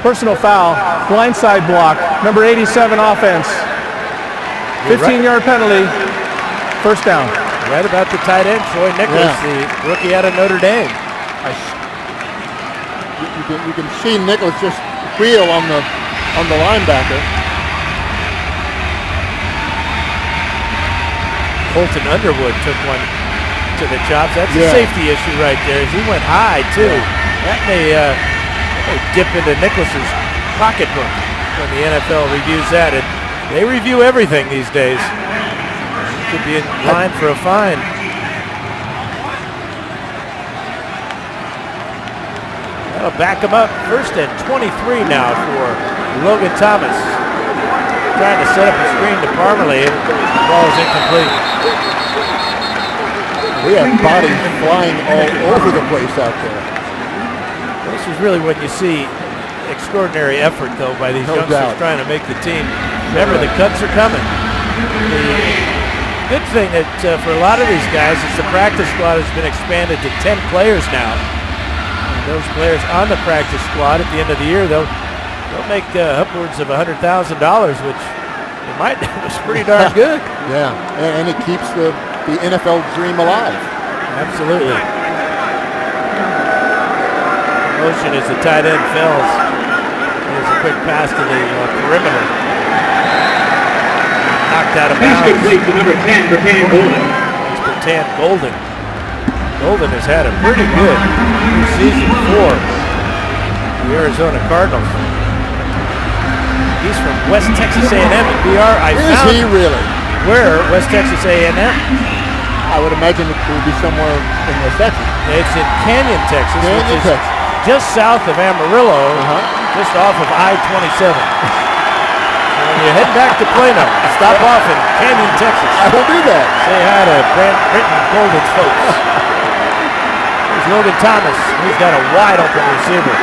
Personal foul, blindside block, number 87 offense. 15-yard penalty, first down. Right about the tight end, Troy Nicholas, the rookie out of Notre Dame. You can see Nicholas just wheel on the linebacker. Colton Underwood took one to the chops. That's a safety issue right there. He went high too. That may dip into Nicholas's pocketbook when the NFL reviews that. And they review everything these days. Could be in line for a fine. That'll back him up. First and 23 now for Logan Thomas. Trying to set up a screen to Parmalee. The ball is incomplete. We have bodies flying all over the place out there. This is really when you see extraordinary effort, though, by these youngsters trying to make the team. Remember, the cuts are coming. The good thing that for a lot of these guys is the practice squad has been expanded to 10 players now. And those players on the practice squad at the end of the year, they'll make upwards of $100,000, which it might was pretty darn good. Yeah, and it keeps the NFL dream alive. Absolutely. Motion as the tight end Fells. There's a quick pass to the perimeter. Knocked out of bounds. Complete to number 10, Bertan Golden. It's Bertan Golden. Golden has had a pretty good season for the Arizona Cardinals. He's from West Texas A&M at BR. Is he really? Where? West Texas A&M? I would imagine it would be somewhere in West Texas. It's in Canyon, Texas, Canyon, which is Texas. just south of Amarillo, just off of I-27. When you head back to Plano, stop off in Canyon, Texas. I will do that. Say hi to Britton Golden's folks. There's Logan Thomas. He's got a wide open receiver.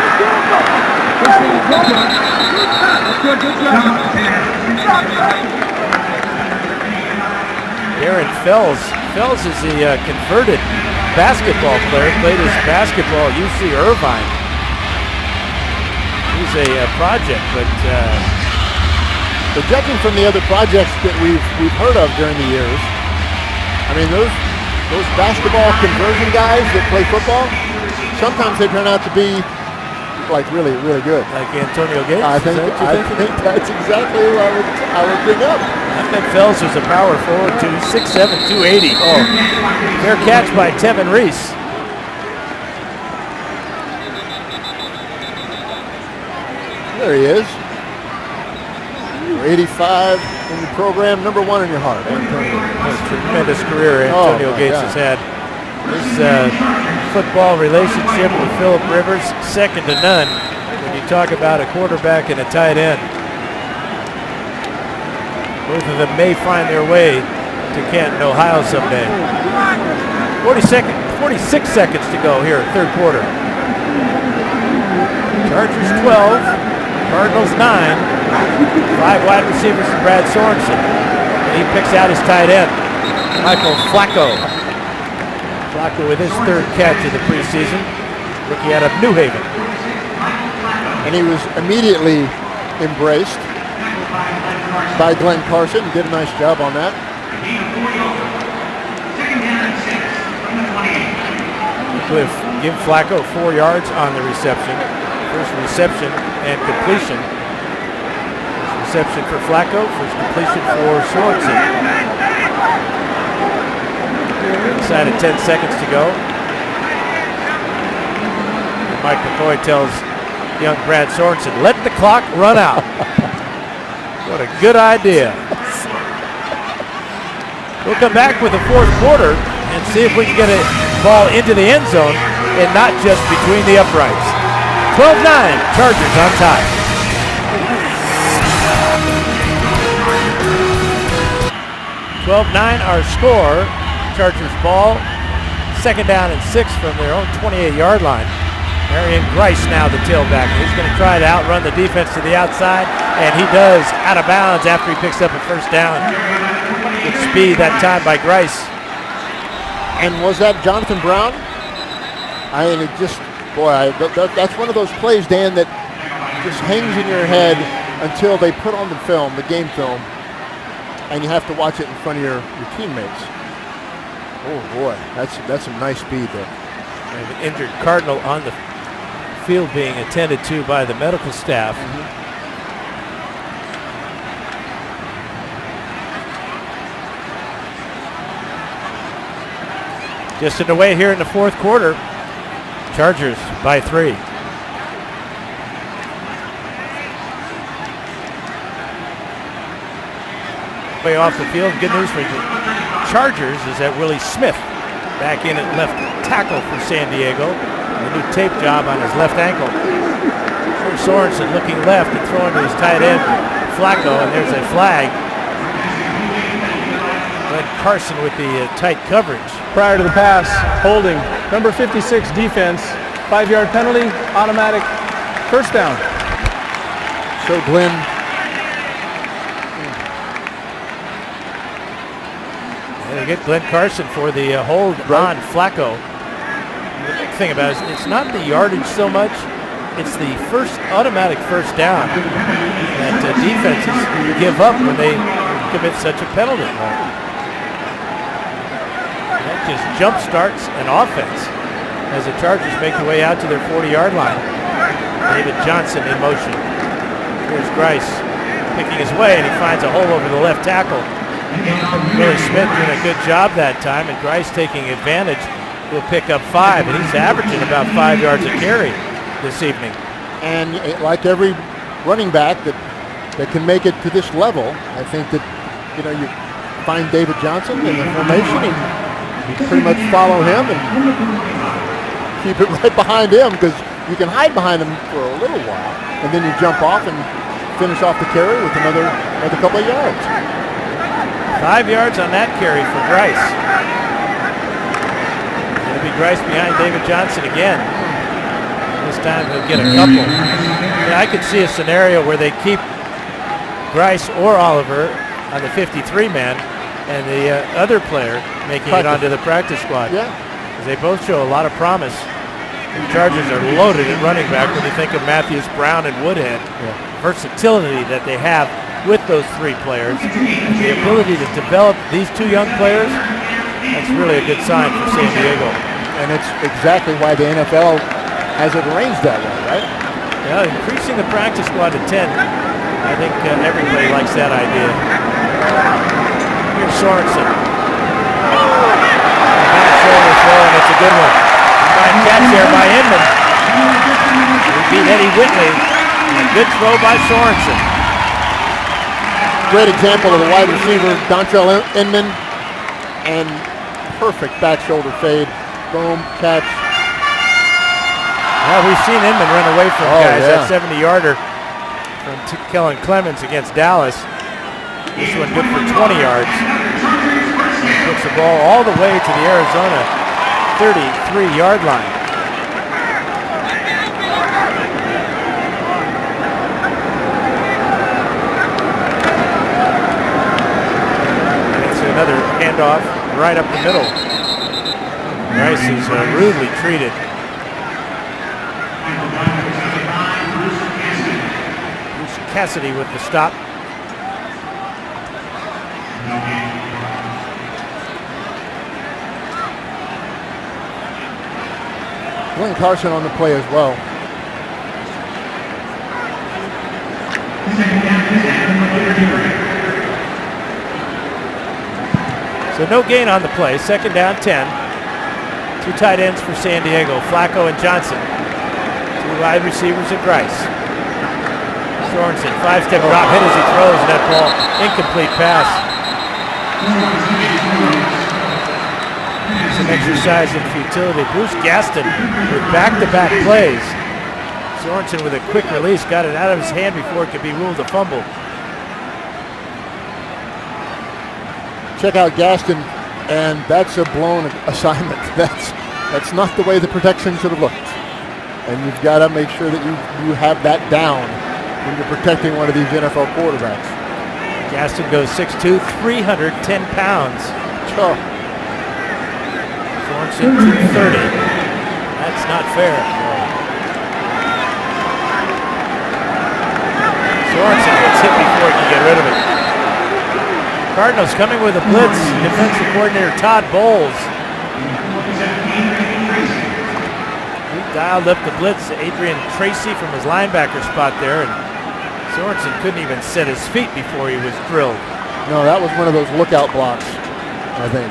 Darren Fells. Fells is the converted basketball player. Played his basketball at UC Irvine. He's a project, but judging from the other projects that we've heard of during the years, I mean those basketball conversion guys that play football, sometimes they turn out to be like really, really good. Like Antonio Gates? I think that's exactly what I would bring up. I think Fells was a power forward too, 6'7", 280. Oh, fair catch by Tevin Reese. There he is. 85 in the program, number 1 in your heart. Antonio. What a tremendous career Antonio Gates has had. His football relationship with Phillip Rivers, second to none when you talk about a quarterback and a tight end. Both of them may find their way to Canton, Ohio someday. 46 seconds to go here, third quarter. Chargers 12, Cardinals 9. 5 wide receivers for Brad Sorensen. And he picks out his tight end, Michael Flacco. Flacco with his third catch of the preseason, rookie out of New Haven. And he was immediately embraced by Glenn Carson. Did a nice job on that. Cliff give Flacco 4 yards on the reception. First reception and completion. First reception for Flacco, first completion for Sorensen. Inside of 10 seconds to go. And Mike McCoy tells young Brad Sorensen, let the clock run out. What a good idea. We'll come back with the fourth quarter and see if we can get a ball into the end zone and not just between the uprights. 12-9, Chargers on top. Our score. Chargers ball. Second down and 6 from their own 28-yard line. Marion Grice now the tailback. He's going to try to outrun the defense to the outside, and he does, out of bounds after he picks up a first down. Good speed that time by Grice. And was that Jonathan Brown? I mean, it just, boy, that's one of those plays, Dan, that just hangs in your head until they put on the film, the game film, and you have to watch it in front of your teammates. Oh boy, that's some nice speed there. We have an injured Cardinal on the field being attended to by the medical staff. Just underway here in the fourth quarter. Chargers by 3. Way off the field. Good news for the Chargers is that Willie Smith back in at left tackle for San Diego. A new tape job on his left ankle. Here's Sorensen looking left and throwing to his tight end, Flacco, and there's a flag. Glenn Carson with the tight coverage. Prior to the pass, holding. Number 56 defense, 5-yard penalty, automatic first down. So Glenn. They get Glenn Carson for the hold on Flacco. The big thing about it is it's not the yardage so much, it's the automatic first down that defenses give up when they commit such a penalty. That just jump starts an offense as the Chargers make their way out to their 40-yard line. David Johnson in motion. Here's Grice picking his way, and he finds a hole over the left tackle. Willie Smith doing a good job that time, and Grice taking advantage will pick up 5, and he's averaging about 5 yards a carry this evening. And like every running back that can make it to this level, I think that you find David Johnson in the formation, and you pretty much follow him and keep it right behind him, because you can hide behind him for a little while, and then you jump off and finish off the carry with another couple of yards. 5 yards on that carry for Grice. It'll be Grice behind David Johnson again. This time he'll get a couple. I could see a scenario where they keep Grice or Oliver on the 53-man and the other player making it onto the practice squad. Yeah. Because they both show a lot of promise. The Chargers are loaded at running back when you think of Matthews, Brown, and Woodhead. Versatility that they have with those 3 players. The ability to develop these 2 young players, that's really a good sign for San Diego. And it's exactly why the NFL has it arranged that way, right? Yeah, increasing the practice squad to 10. I think everybody likes that idea. Here's Sorensen. Back shoulder throw, and it's a good one. Fine catch there by Inman. He beat Eddie Whitley. A good throw by Sorensen. Great example of the wide receiver, Dontrell Inman, and perfect back shoulder fade. Boom, catch. Well, we've seen Inman run away from guys. That 70-yarder from Kellen Clemens against Dallas. This one good for 20 yards. He puts the ball all the way to the Arizona 33-yard line. Another handoff right up the middle. Rice is rudely treated. Bruce Cassidy with the stop. Glenn Carson on the play as well. So no gain on the play. Second down, 10. 2 tight ends for San Diego, Flacco and Johnson. 2 wide receivers at Grice. Sorensen, 5-step drop hit as he throws that ball. Incomplete pass. Some exercise in futility. Bruce Gaston with back-to-back plays. Sorensen with a quick release, got it out of his hand before it could be ruled a fumble. Check out Gaston, and that's a blown assignment. That's not the way the protection should have looked. And you've got to make sure that you have that down when you're protecting one of these NFL quarterbacks. Gaston goes 6'2", 310 pounds. Oh. Sorensen 230. That's not fair. Sorensen gets hit before he can get rid of it. Cardinals coming with a blitz. Defensive coordinator Todd Bowles dialed up the blitz. Adrian Tracy from his linebacker spot there, and Sorensen couldn't even set his feet before he was drilled. No, that was one of those lookout blocks, I think.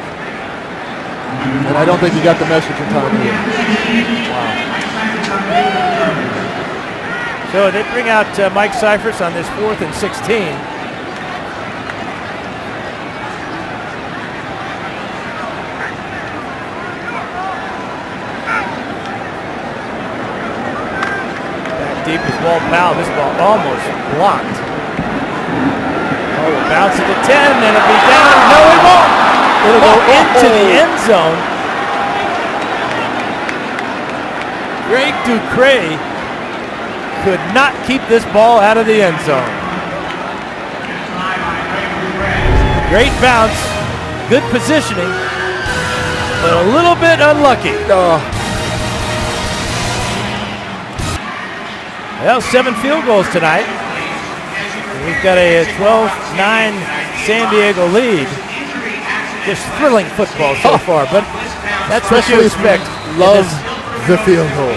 And I don't think he got the message in time either. Wow. So they bring out Mike Cyphers on this 4th and 16. Deep is Walt Powell. This ball almost blocked. Oh, it bounces to 10, and it'll be down. No, it won't. It'll go into the end zone. Greg Ducre could not keep this ball out of the end zone. Great bounce, good positioning, but a little bit unlucky. Well, 7 field goals tonight. We've got a 12-9 San Diego lead. Just thrilling football so far, but that's what you expect. Love the field goal.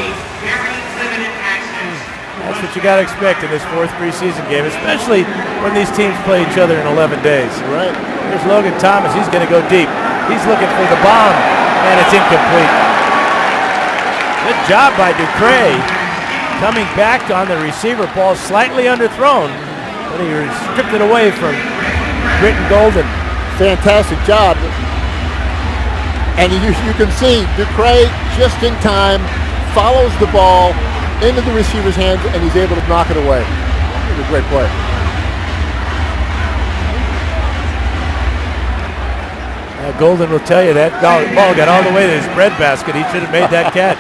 That's what you got to expect in this 4th preseason game, especially when these teams play each other in 11 days. Right. Here's Logan Thomas. He's going to go deep. He's looking for the bomb, and it's incomplete. Good job by Ducre. Coming back on the receiver, ball slightly underthrown, but he stripped it away from Britton Golden. Fantastic job. And you can see Ducre just in time follows the ball into the receiver's hands, and he's able to knock it away. It was a great play. Golden will tell you that ball got all the way to his breadbasket. He should have made that catch.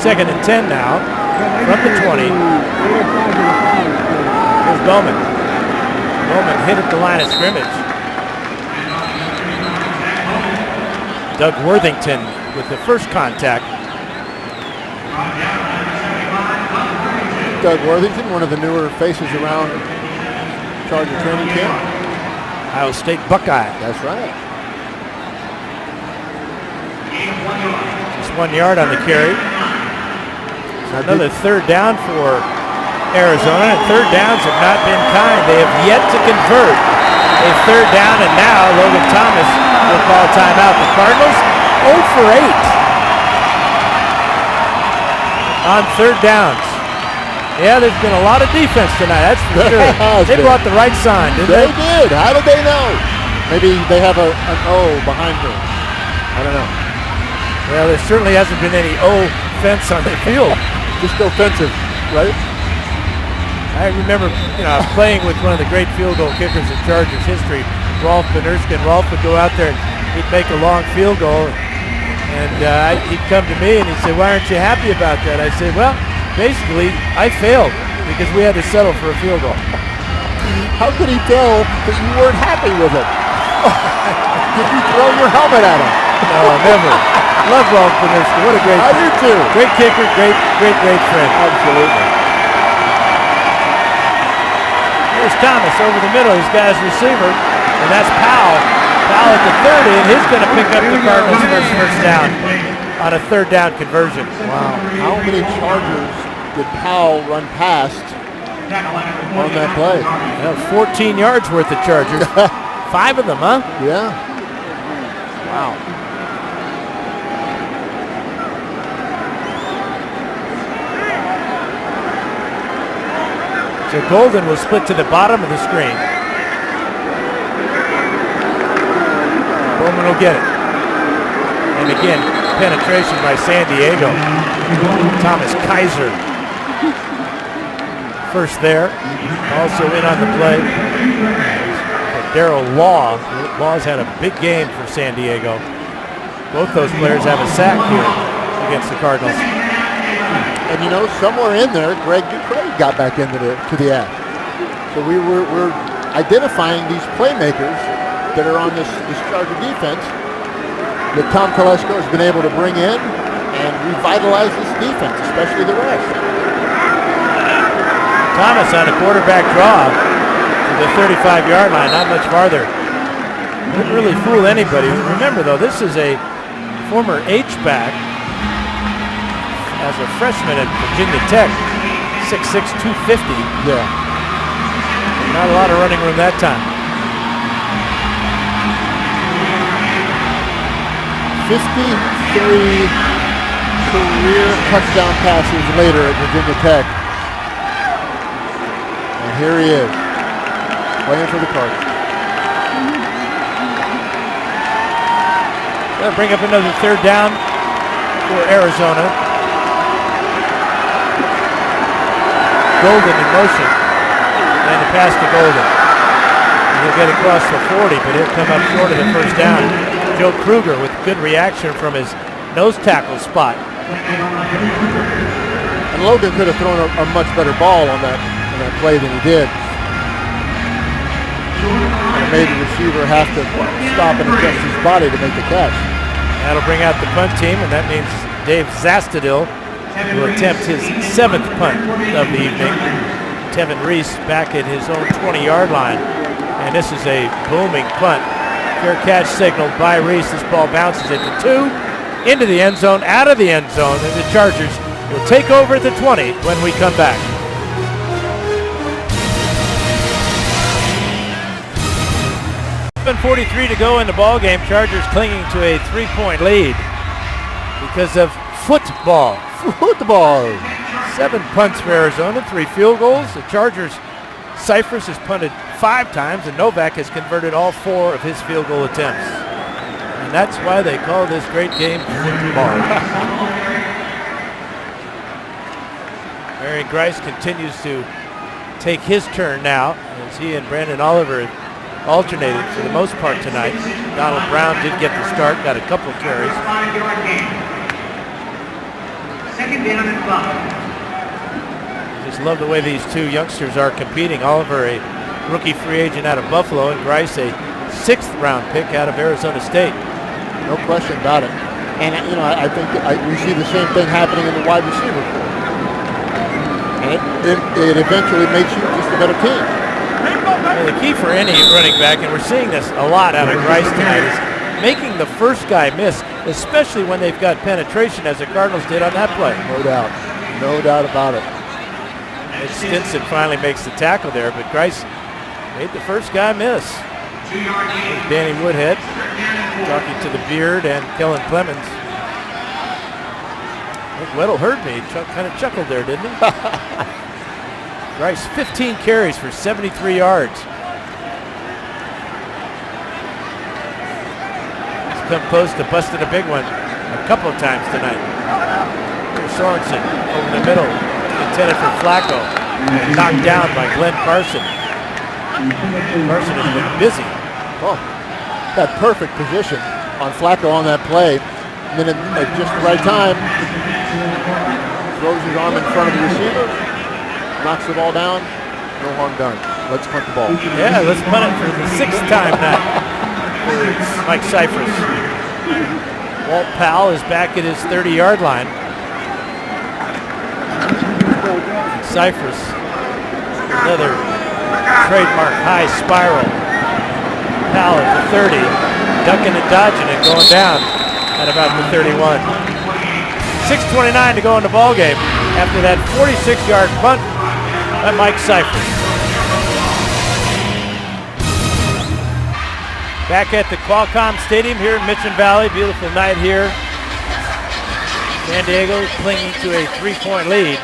2nd and 10 now from the 20. Here's Bowman. Bowman hit at the line of scrimmage. Doug Worthington with the first contact. Doug Worthington, one of the newer faces around Charger training camp. Ohio State Buckeye. That's right. Just 1 yard on the carry. Another 3rd down for Arizona. And 3rd downs have not been kind. They have yet to convert a 3rd down, and now Logan Thomas will call timeout. The Cardinals 0 for 8 on 3rd downs. Yeah, there's been a lot of defense tonight, that's for sure. They brought the right sign, didn't they? They did. How did they know? Maybe they have an O behind them. I don't know. Well, there certainly hasn't been any offense on the field. Just offensive, right? I remember, playing with one of the great field goal kickers in Chargers history, Rolf Benerska. Rolf would go out there and he'd make a long field goal, and he'd come to me and he'd say, "Why aren't you happy about that?" I said, "Well, basically, I failed because we had to settle for a field goal." How could he tell that you weren't happy with it? Did you throw your helmet at him? No, never. Love Rolf Benerska. What a great I do too. Great kicker, great friend. Absolutely. Here's Thomas over the middle. He's got his receiver, and that's Powell. Powell at the 30, and he's going to pick up the Cardinals' first down on a 3rd down conversion. Wow. How many Chargers did Powell run past on that play? 14 yards worth of Chargers. 5 of them, huh? Yeah. Wow. So Golden will split to the bottom of the screen. Bowman will get it. And again, penetration by San Diego. Thomas Kaiser. First there. Also in on the play. Darrell Law. Law's had a big game for San Diego. Both those players have a sack here against the Cardinals. And somewhere in there, Greg Ducre got back into the act. So we're identifying these playmakers that are on this Charger defense that Tom Telesco has been able to bring in and revitalize this defense, especially the rush. Thomas on a quarterback draw to the 35-yard line, not much farther. Didn't really fool anybody. Remember, though, this is a former H back. As a freshman at Virginia Tech, 6'6", 250. Yeah. Not a lot of running room that time. 53 career touchdown passes later at Virginia Tech. And here he is, playing for the Cardinals. That'll bring up another third down for Arizona. Golden in motion. And the pass to Golden. He'll get across the 40, but he'll come up short of the first down. Joe Kruger with good reaction from his nose tackle spot. And Logan could have thrown a much better ball on that play than he did. And it made the receiver have to stop and adjust his body to make the catch. That'll bring out the punt team, and that means Dave Zastadil will attempt his 7th punt of the evening. Tevin Reese back at his own 20-yard line. And this is a booming punt. Fair catch signaled by Reese. This ball bounces at the 2, into the end zone, out of the end zone, and the Chargers will take over at the 20 when we come back. 7:43 to go in the ball game. Chargers clinging to a 3-point lead because of football. Football. 7 punts for Arizona, 3 field goals. The Chargers, Cyphers has punted 5 times, and Novak has converted all 4 of his field goal attempts. And that's why they call this great game football. Marion Grice continues to take his turn now as he and Brandon Oliver alternated for the most part tonight. Donald Brown did get the start, got a couple of carries. 5-yard gain. Second down and 5. Just love the way these 2 youngsters are competing. Oliver, a rookie free agent out of Buffalo, and Grice, a 6th round pick out of Arizona State. No question about it. And I think we see the same thing happening in the wide receiver corps. And it eventually makes you just a better team. Well, the key for any running back, and we're seeing this a lot out of Grice tonight, is making the first guy miss, especially when they've got penetration, as the Cardinals did on that play. No doubt. No doubt about it. And Stinson finally makes the tackle there, but Grice made the first guy miss. There's Danny Woodhead talking to the Beard and Kellen Clemens. I think Weddle heard me. Kind of chuckled there, didn't he? Grice, 15 carries for 73 yards. He's come close to busting a big one a couple of times tonight. Here's Sorensen over the middle, intended for Flacco, knocked down by Glenn Carson. Carson has been busy. Oh, that perfect position on Flacco on that play. And then at just the right time, throws his arm in front of the receiver, knocks the ball down, no harm done. Let's punt the ball. Yeah, let's punt it for the 6th time now for Mike Cyphers. Walt Powell is back at his 30-yard line. Cyphers, another trademark high spiral. Powell at the 30, ducking and dodging and going down at about the 31. 6:29 to go in the ball game after that 46-yard punt by Mike Cyphers. Back at the Qualcomm Stadium here in Mission Valley. Beautiful night here. San Diego clinging to a 3-point lead.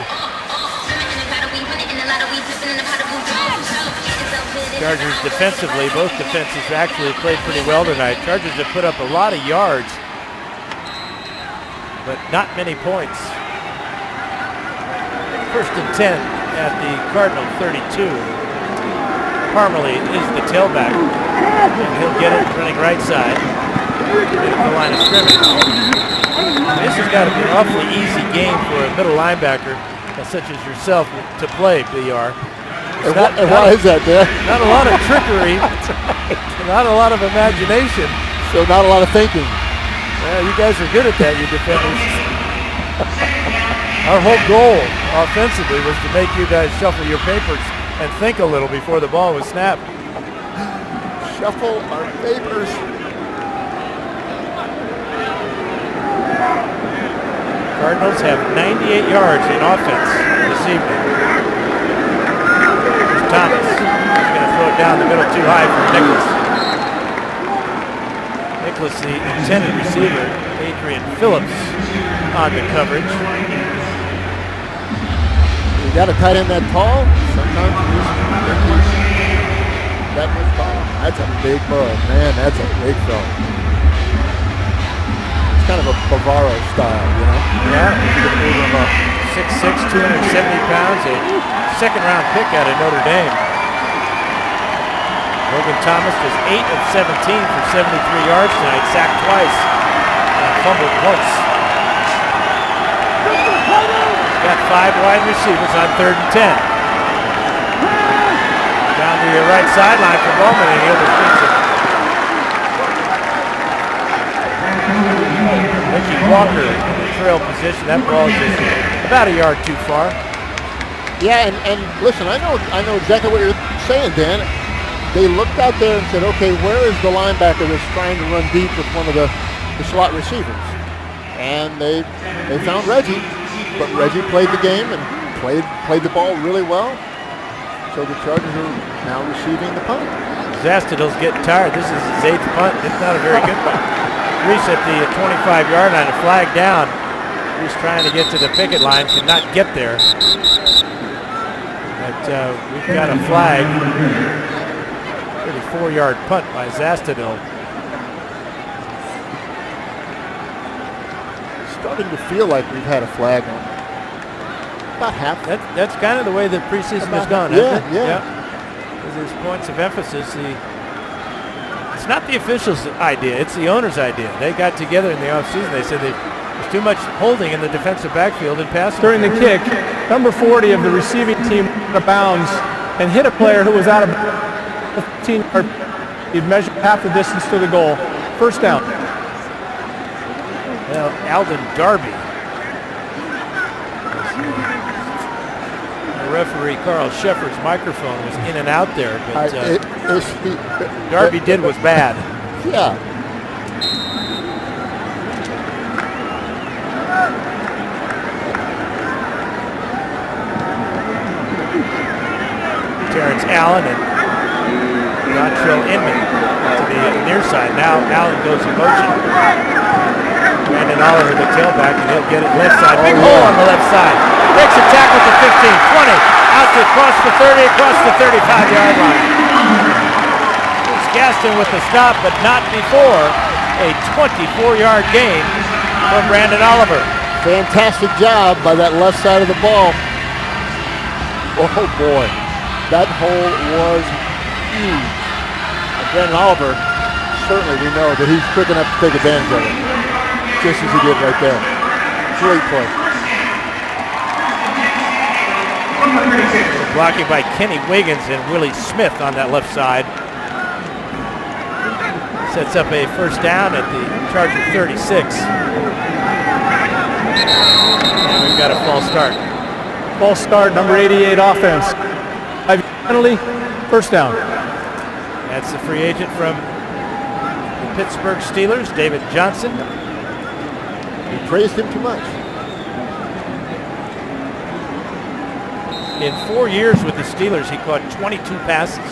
Chargers defensively, both defenses actually played pretty well tonight. Chargers have put up a lot of yards, but not many points. First and 10 at the Cardinal 32. Parmalee is the tailback, and he'll get it running right side at the line of scrimmage. This has got to be an awfully easy game for a middle linebacker such as yourself to play, BR. And why is that, Dan? Not a lot of trickery, not a lot of imagination. So not a lot of thinking. Well, you guys are good at that, you defenders. Our whole goal offensively was to make you guys shuffle your papers and think a little before the ball was snapped. Shuffle our papers. Cardinals have 98 yards in offense this evening. Here's Thomas. He's going to throw it down the middle too high for Nicholas. Nicholas, the intended receiver, Adrian Phillips on the coverage. You got a tight end that tall, sometimes you just think he's that much taller. That's a big bug, man. That's a big throw. It's kind of a Bavaro style, you know? Yeah, he's going to move him up. 6'6", 270 pounds, a second-round pick out of Notre Dame. Logan Thomas was 8 of 17 for 73 yards tonight, sacked twice, and fumbled once. He's got 5 wide receivers on 3rd and 10. Down the right sideline for Bowman, and he overshoots it. Ricky Walker in the trail position. That ball is just about a yard too far. Yeah, and listen, I know exactly what you're saying, Dan. They looked out there and said, okay, where is the linebacker that's trying to run deep with one of the slot receivers? And they found Reggie, but Reggie played the game and played the ball really well. So the Chargers are now receiving the punt. Zastidle's getting tired. This is his 8th punt. It's not a very good punt. Reese at the 25-yard line, a flag down. Reese trying to get to the picket line, could not get there. But we've got a flag. 34-yard punt by Zastidle. Starting to feel like we've had a flag on about half. That's kind of the way the preseason has gone, yeah, hasn't it? Yeah. There's points of emphasis. It's not the officials' idea, it's the owner's idea. They got together in the offseason. They said there's too much holding in the defensive backfield and passing. During the kick, number 40 of the receiving team out of bounds and hit a player who was out of 15-yard. He'd measured half the distance to the goal. First down. Well, Alden Darby. The referee Carl Sheffer's microphone was in and out there, but Darby did was bad. Yeah. Terrence Allen and Dontrell Inman to the near side. Now Allen goes in motion. Brandon Oliver, the tailback, and he'll get it left side. Big hole on the left side. Makes a tackle at the 15, 20, out to across the 30, across the 35-yard line. It's Gaston with the stop, but not before a 24-yard gain for Brandon Oliver. Fantastic job by that left side of the ball. Oh boy, that hole was huge. And Brandon Oliver, certainly we know that he's quick enough to take advantage of it, just as he did right there. Great play. Blocking by Kenny Wiggins and Willie Smith on that left side. Sets up a first down at the Charger 36. And we've got a false start. False start, number 88 offense. Penalty, first down. That's the free agent from the Pittsburgh Steelers, David Johnson. He praised him too much. In 4 years with the Steelers, he caught 22 passes.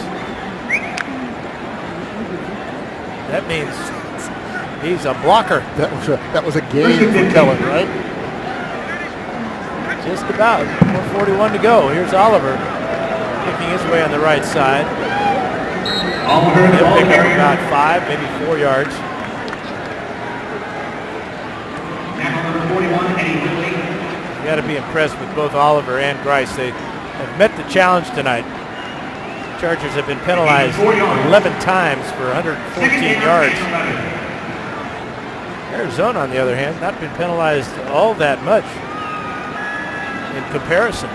That means he's a blocker. That was a game for Kellen, right? Just about. 4:41 to go. Here's Oliver picking his way on the right side. He'll pick up about 5, maybe 4 yards. You got to be impressed with both Oliver and Grice. They have met the challenge tonight. The Chargers have been penalized 11 times for 114 yards. Arizona, on the other hand, not been penalized all that much in comparison.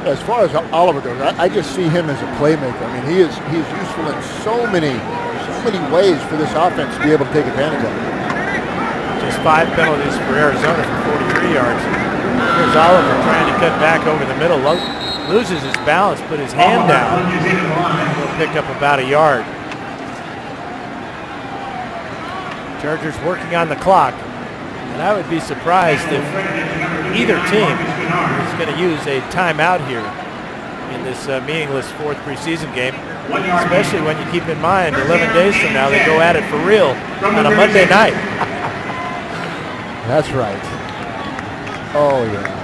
As far as Oliver goes, I just see him as a playmaker. I mean, he is useful in so many ways for this offense to be able to take advantage of it. Just 5 penalties for Arizona for 43 yards. Here's Oliver trying to cut back over the middle. Loses his balance, put his hand down. He'll pick up about a yard. Chargers working on the clock. And I would be surprised if either team is going to use a timeout here in this meaningless fourth preseason game, especially when you keep in mind 11 days from now they go at it for real on a Monday night. That's right. Oh, yeah.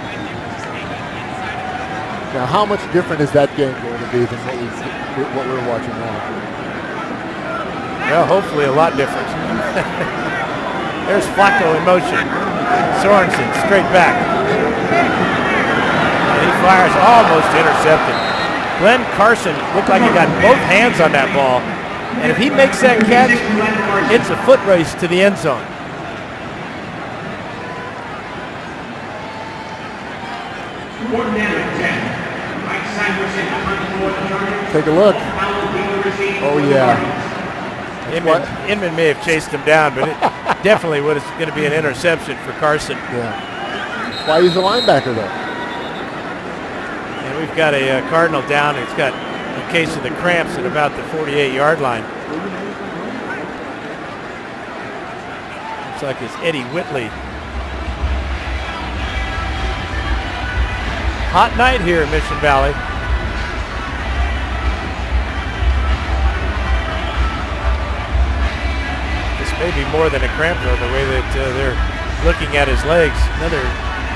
Now, how much different is that game going to be than what we're watching now? Well, hopefully a lot different. There's Flacco in motion. Sorensen straight back. And he fires, almost intercepted. Glenn Carson looked like he got both hands on that ball. And if he makes that catch, it's a foot race to the end zone. Take a look. Oh, yeah. Inman may have chased him down, but it definitely was going to be an interception for Carson. Yeah. That's why he's a linebacker, though. And we've got a Cardinal down. He's got a case of the cramps at about the 48-yard line. Looks like it's Eddie Whitley. Hot night here in Mission Valley. This may be more than a cramp, though, the way that they're looking at his legs. Another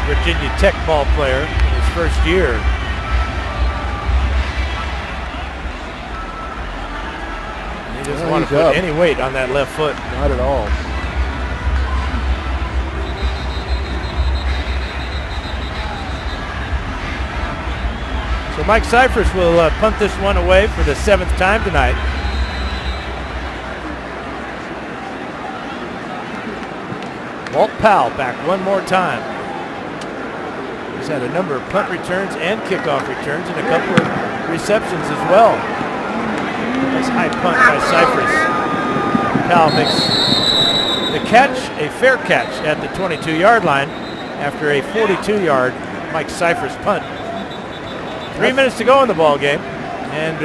Virginia Tech ball player in his first year. And he doesn't want to put any weight on that left foot. Not at all. So Mike Cyphers will punt this one away for the 7th time tonight. Walt Powell back one more time. He's had a number of punt returns and kickoff returns and a couple of receptions as well. Nice high punt by Cyphers. Powell makes the catch, a fair catch at the 22-yard line after a 42-yard Mike Cyphers punt. 3 minutes to go in the ball game, and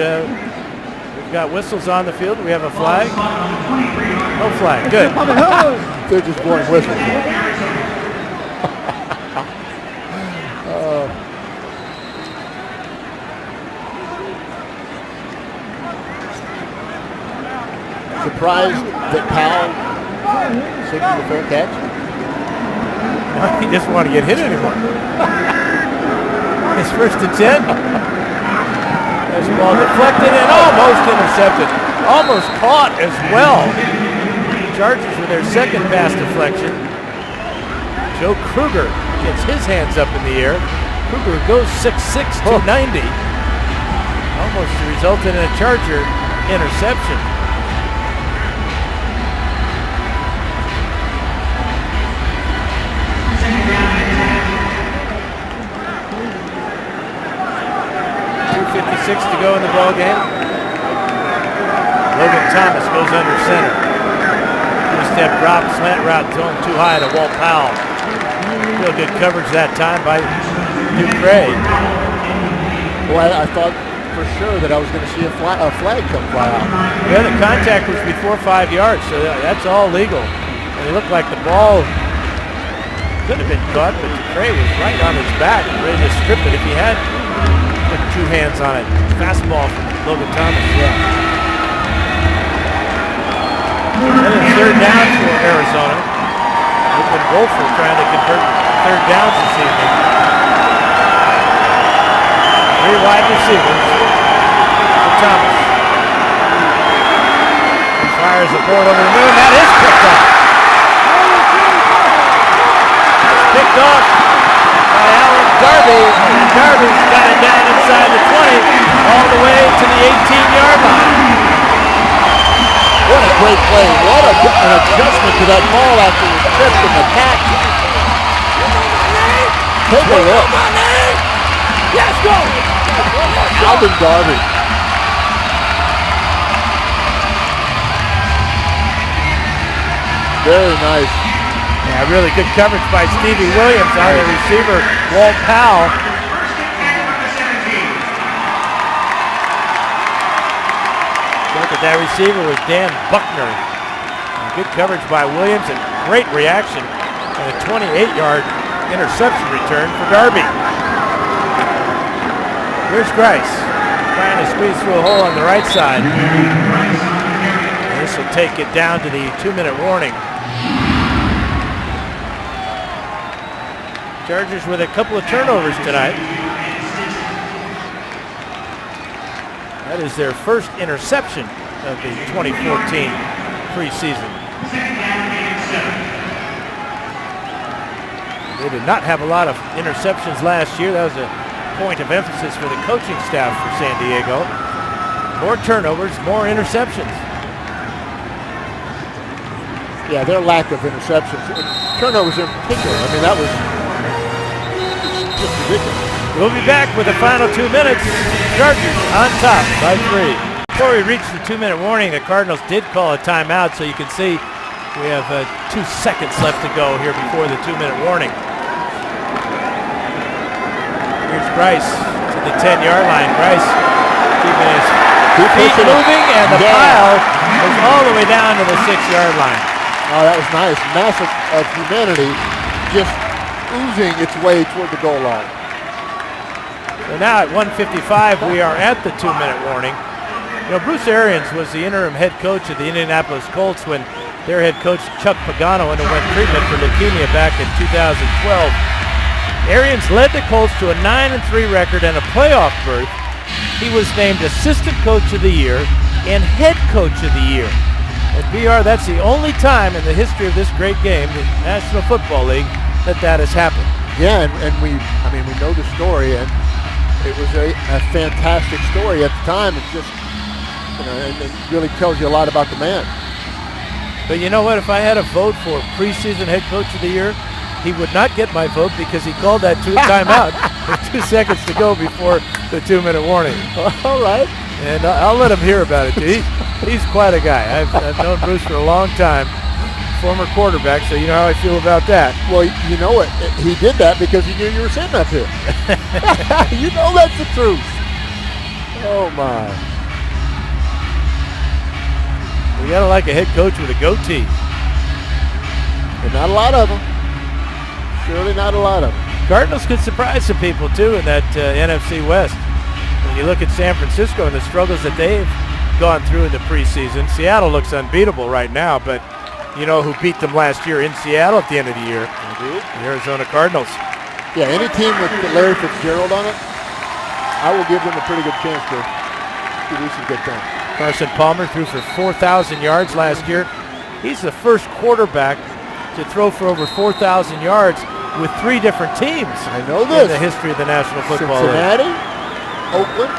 we've got whistles on the field. We have a flag. No flag. Good. They're just blowing whistles. Surprised that Powell signaled a fair catch? No, he doesn't want to get hit anymore. His first and 10. There's the ball deflected and almost intercepted. Almost caught as well. Chargers with their second pass deflection. Joe Kruger gets his hands up in the air. Kruger goes 6'6", 290. Almost resulted in a Charger interception. .56 to go in the ball game. Logan Thomas goes under center. Two-step drop, slant route thrown too high to Walt Powell. Real good coverage that time by Dupree. Well, I thought for sure that I was going to see a flag come fly out. Yeah, the contact was before 5 yards, so that's all legal. And it looked like the ball could have been caught, but Dupree was right on his back, ready to strip it if he had put two hands on it. Fastball from Logan Thomas. Yeah. And then third down for Arizona. Open Wolfer trying to convert third downs this evening. Three wide receivers for Thomas. He fires the board over the moon. That is picked off. It's picked off by Alan Darby. And Darby's got it down inside the 20, all the way to the 18-yard line. What a great play. What an adjustment to that ball after the tripped and the catch. Take a look. Let's go. Alvin Darby. Very nice. Yeah, really good coverage by Stevie Williams on the receiver, Walt Powell. Look at that receiver was Dan Buckner. And good coverage by Williams and great reaction And a 28-yard interception return for Darby. Here's Grice trying to squeeze through a hole on the right side. This will take it down to the 2-minute warning. Chargers with a couple of turnovers tonight. That is their first interception of the 2014 preseason. They did not have a lot of interceptions last year. That was a point of emphasis for the coaching staff for San Diego. More turnovers, more interceptions. Yeah, their lack of interceptions, turnovers in particular. I mean, that was just ridiculous. We'll be back with the final 2 minutes. Chargers on top by 3. Before we reach the 2-minute warning, the Cardinals did call a timeout, so you can see we have 2 seconds left to go here before the 2-minute warning. Here's Grice to the 10-yard line. Grice keeping his feet moving, and the pile is all the way down to the 6-yard line. Oh, that was nice. Mass of humanity just oozing its way toward the goal line. So now at 1:55, we are at the 2-minute warning. You know, Bruce Arians was the interim head coach of the Indianapolis Colts when their head coach Chuck Pagano underwent treatment for leukemia back in 2012. Arians led the Colts to a 9-3 record and a playoff berth. He was named Assistant Coach of the Year and Head Coach of the Year. At BR, that's the only time in the history of this great game, the National Football League, that has happened. Yeah, and we know the story, and it was a fantastic story at the time. It just, and it really tells you a lot about the man. But you know what? If I had a vote for preseason head coach of the year, he would not get my vote because he called that timeout with 2 seconds to go before the 2-minute warning. All right. And I'll let him hear about it. He's quite a guy. I've known Bruce for a long time. Former quarterback, so you know how I feel about that. Well, you know what? He did that because he knew you were sitting up here. You know that's the truth. Oh, my. We got to like a head coach with a goatee. But not a lot of them. Surely not a lot of them. Cardinals could surprise some people, too, in that NFC West. When you look at San Francisco and the struggles that they've gone through in the preseason, Seattle looks unbeatable right now, but you know who beat them last year in Seattle at the end of the year? Indeed. The Arizona Cardinals. Yeah, any team with Larry Fitzgerald on it, I will give them a pretty good chance to do some good things. Carson Palmer threw for 4,000 yards last year. He's the first quarterback to throw for over 4,000 yards with 3 different teams. I know this. In the history of the National Football League. Cincinnati, Oakland,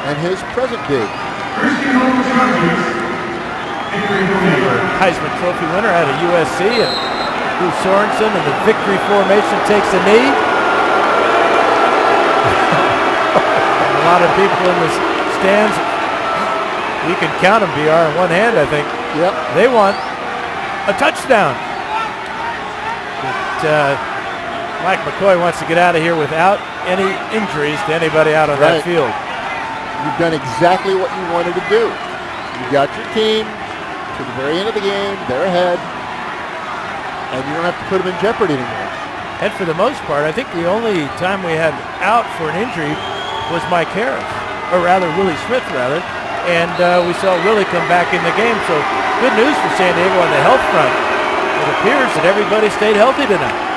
and his present gig. Heisman Trophy winner out of USC, and Bruce Sorensen in the victory formation takes a knee. A lot of people in the stands, you can count them, BR, in one hand, I think. Yep. They want a touchdown. But Mike McCoy wants to get out of here without any injuries to anybody out on that field. You've done exactly what you wanted to do. You got your team to the very end of the game, they're ahead, and you don't have to put them in jeopardy anymore. And for the most part, I think the only time we had out for an injury was Mike Harris, or rather Willie Smith, and we saw Willie come back in the game. So good news for San Diego on the health front. It appears that everybody stayed healthy tonight.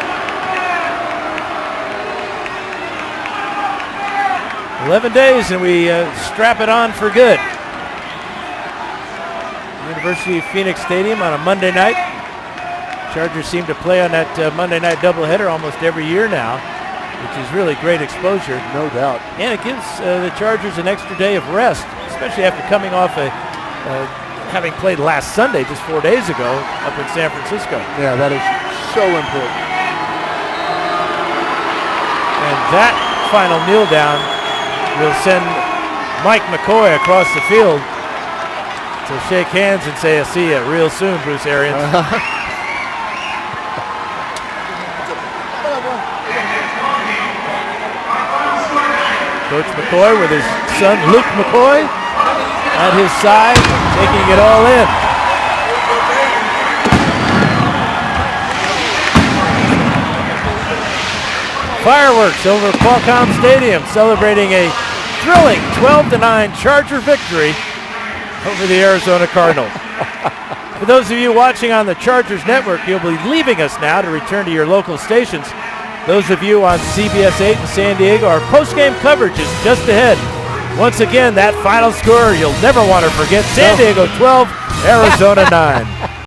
11 days and we strap it on for good. University of Phoenix Stadium on a Monday night. Chargers seem to play on that Monday night doubleheader almost every year now, which is really great exposure. No doubt. And it gives the Chargers an extra day of rest, especially after coming off having played last Sunday, just 4 days ago, up in San Francisco. Yeah, that is so important. And that final kneel down will send Mike McCoy across the field to shake hands and say, I'll see you real soon, Bruce Arians. Coach McCoy with his son Luke McCoy at his side, taking it all in. Fireworks over at Qualcomm Stadium celebrating a thrilling 12-9 Charger victory over the Arizona Cardinals. For those of you watching on the Chargers Network, you'll be leaving us now to return to your local stations. Those of you on CBS 8 in San Diego, our post-game coverage is just ahead. Once again, that final score you'll never want to forget. San Diego 12, Arizona 9.